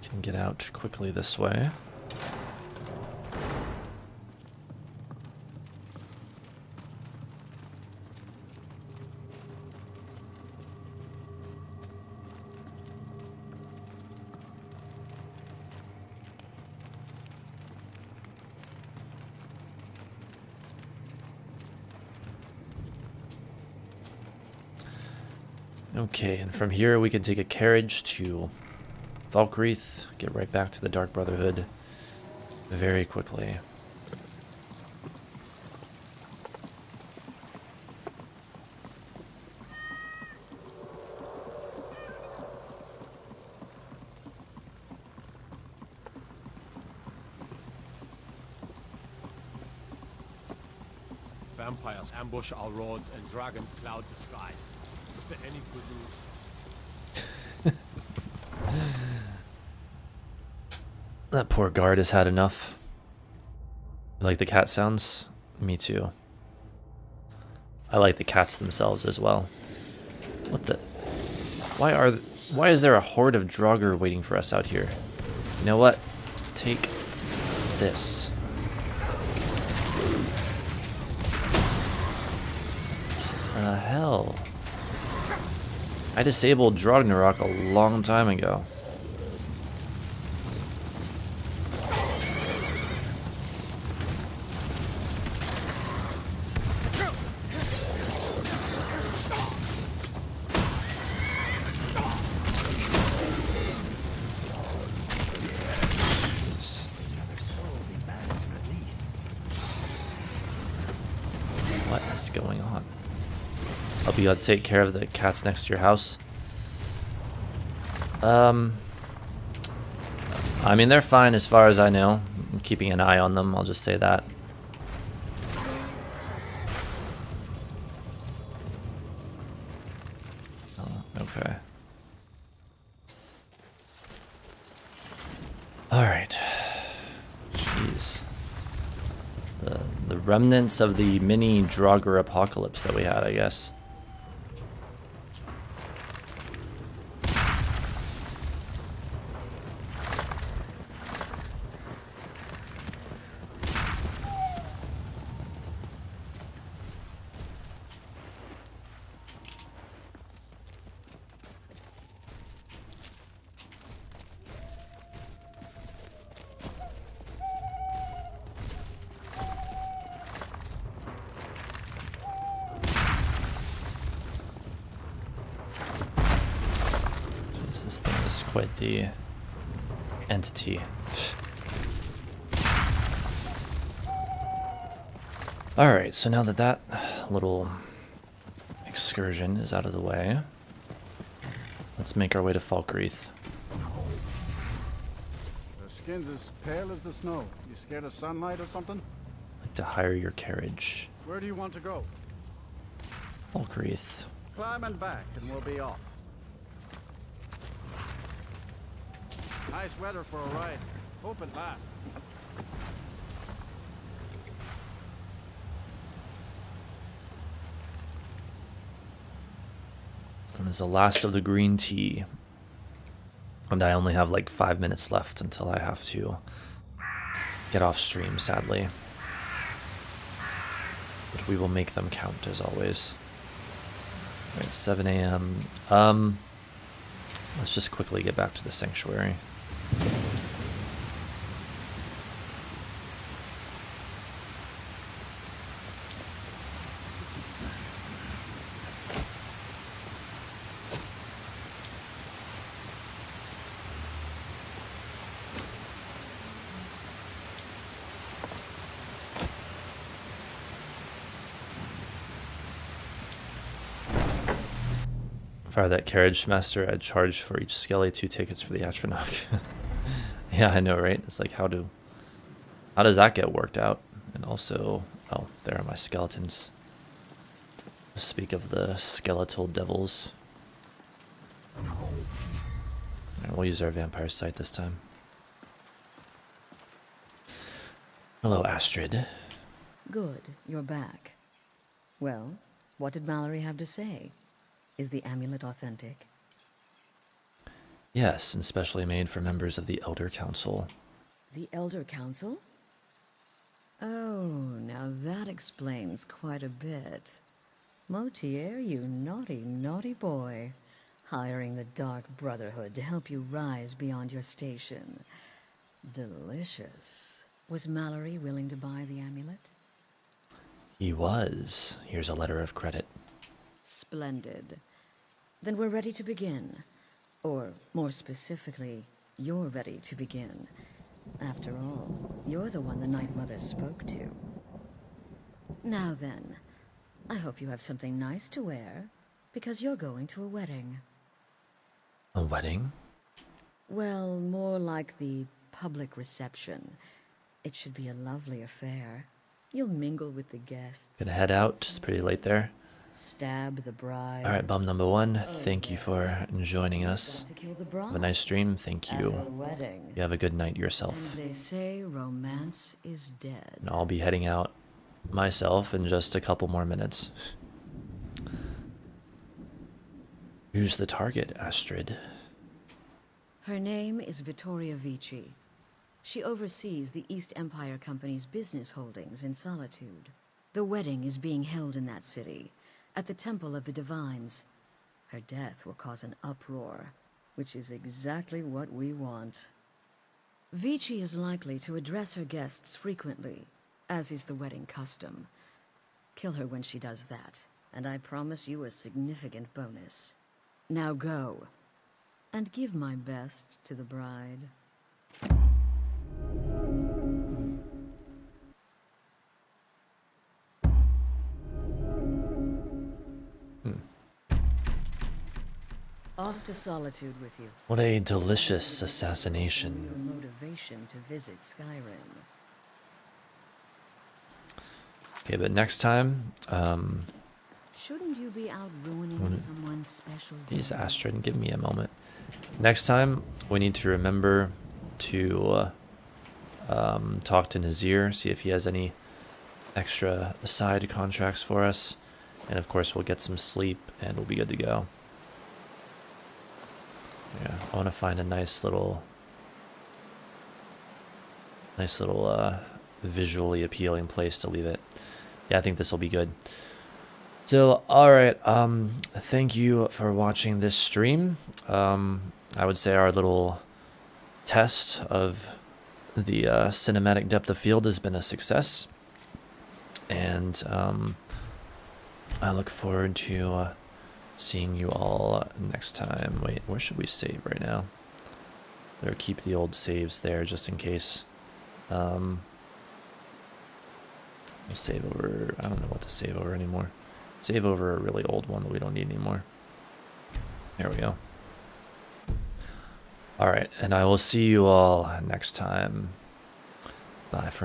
Speaker 1: Can get out quickly this way. Okay, and from here we can take a carriage to Valkyrie, get right back to the Dark Brotherhood very quickly.
Speaker 11: vampires ambush our roads and dragons cloud the skies. Is there any good news?
Speaker 1: That poor guard has had enough. You like the cat sounds? Me too. I like the cats themselves as well. What the? Why is there a horde of Draugr waiting for us out here? You know what? Take this. What the hell? I disabled Dragnarok a long time ago. What is going on? Hope you got to take care of the cats next to your house. I mean, they're fine as far as I know. I'm keeping an eye on them, I'll just say that. Oh, okay. Alright. Jeez. The remnants of the mini Draugr apocalypse that we had, I guess. This thing is quite the entity. Alright, so now that that little excursion is out of the way, let's make our way to Falkreath.
Speaker 7: Their skin's as pale as the snow. You scared of sunlight or something?
Speaker 1: I'd like to hire your carriage.
Speaker 7: Where do you want to go?
Speaker 1: Falkreath.
Speaker 7: Climb and back and we'll be off. Nice weather for a ride. Hope it lasts.
Speaker 1: And there's the last of the green tea. And I only have like 5 minutes left until I have to get off stream, sadly. But we will make them count as always. Alright, 7 a.m. Let's just quickly get back to the sanctuary. If I were that carriage master, I'd charge for each skelly 2 tickets for the Atronach. Yeah, I know, right? It's like, how does that get worked out? And also, oh, there are my skeletons. Speak of the skeletal devils. Alright, we'll use our vampire sight this time. Hello, Astrid.
Speaker 8: Good, you're back. Well, what did Mallory have to say? Is the amulet authentic?
Speaker 1: Yes, and specially made for members of the Elder Council.
Speaker 8: The Elder Council? Oh, now that explains quite a bit. Motier, you naughty, naughty boy. Hiring the Dark Brotherhood to help you rise beyond your station. Delicious. Was Mallory willing to buy the amulet?
Speaker 1: He was. Here's a letter of credit.
Speaker 8: Splendid. Then we're ready to begin. Or, more specifically, you're ready to begin. After all, you're the one the Night Mother spoke to. Now then, I hope you have something nice to wear, because you're going to a wedding.
Speaker 1: A wedding?
Speaker 8: Well, more like the public reception. It should be a lovely affair. You'll mingle with the guests.
Speaker 1: Gonna head out. It's pretty late there.
Speaker 8: Stab the bride.
Speaker 1: All right, bum number one. Thank you for joining us.
Speaker 8: To kill the bride.
Speaker 1: Have a nice stream. Thank
Speaker 8: At
Speaker 1: you.
Speaker 8: her wedding.
Speaker 1: You have a good night yourself.
Speaker 8: And they say romance is dead.
Speaker 1: And I'll be heading out myself in just a couple more minutes. Who's the target, Astrid?
Speaker 8: Her name is Vittoria Vici. She oversees the East Empire Company's business holdings in Solitude. The wedding is being held in that city, at the Temple of the Divines. Her death will cause an uproar, which is exactly what we want. Vici is likely to address her guests frequently, as is the wedding custom. Kill her when she does that, and I promise you a significant bonus. Now go, and give my best to the bride. Off to Solitude with you.
Speaker 1: What a delicious assassination.
Speaker 8: Your motivation to visit Skyrim.
Speaker 1: Okay, but next time,
Speaker 8: Shouldn't you be out ruining someone's special day?
Speaker 1: These Astrid, give me a moment. Next time, we need to remember to talk to Nazir, see if he has any extra side contracts for us. And of course, we'll get some sleep and we'll be good to go. Yeah, I want to find a nice little visually appealing place to leave it. Yeah, I think this will be good. So, alright, thank you for watching this stream. I would say our little test of the cinematic depth of field has been a success. And I look forward to seeing you all next time. Wait, where should we save right now? Or keep the old saves there just in case. We'll save over, I don't know what to save over anymore. Save over a really old one that we don't need anymore. There we go. Alright, and I will see you all next time. Bye for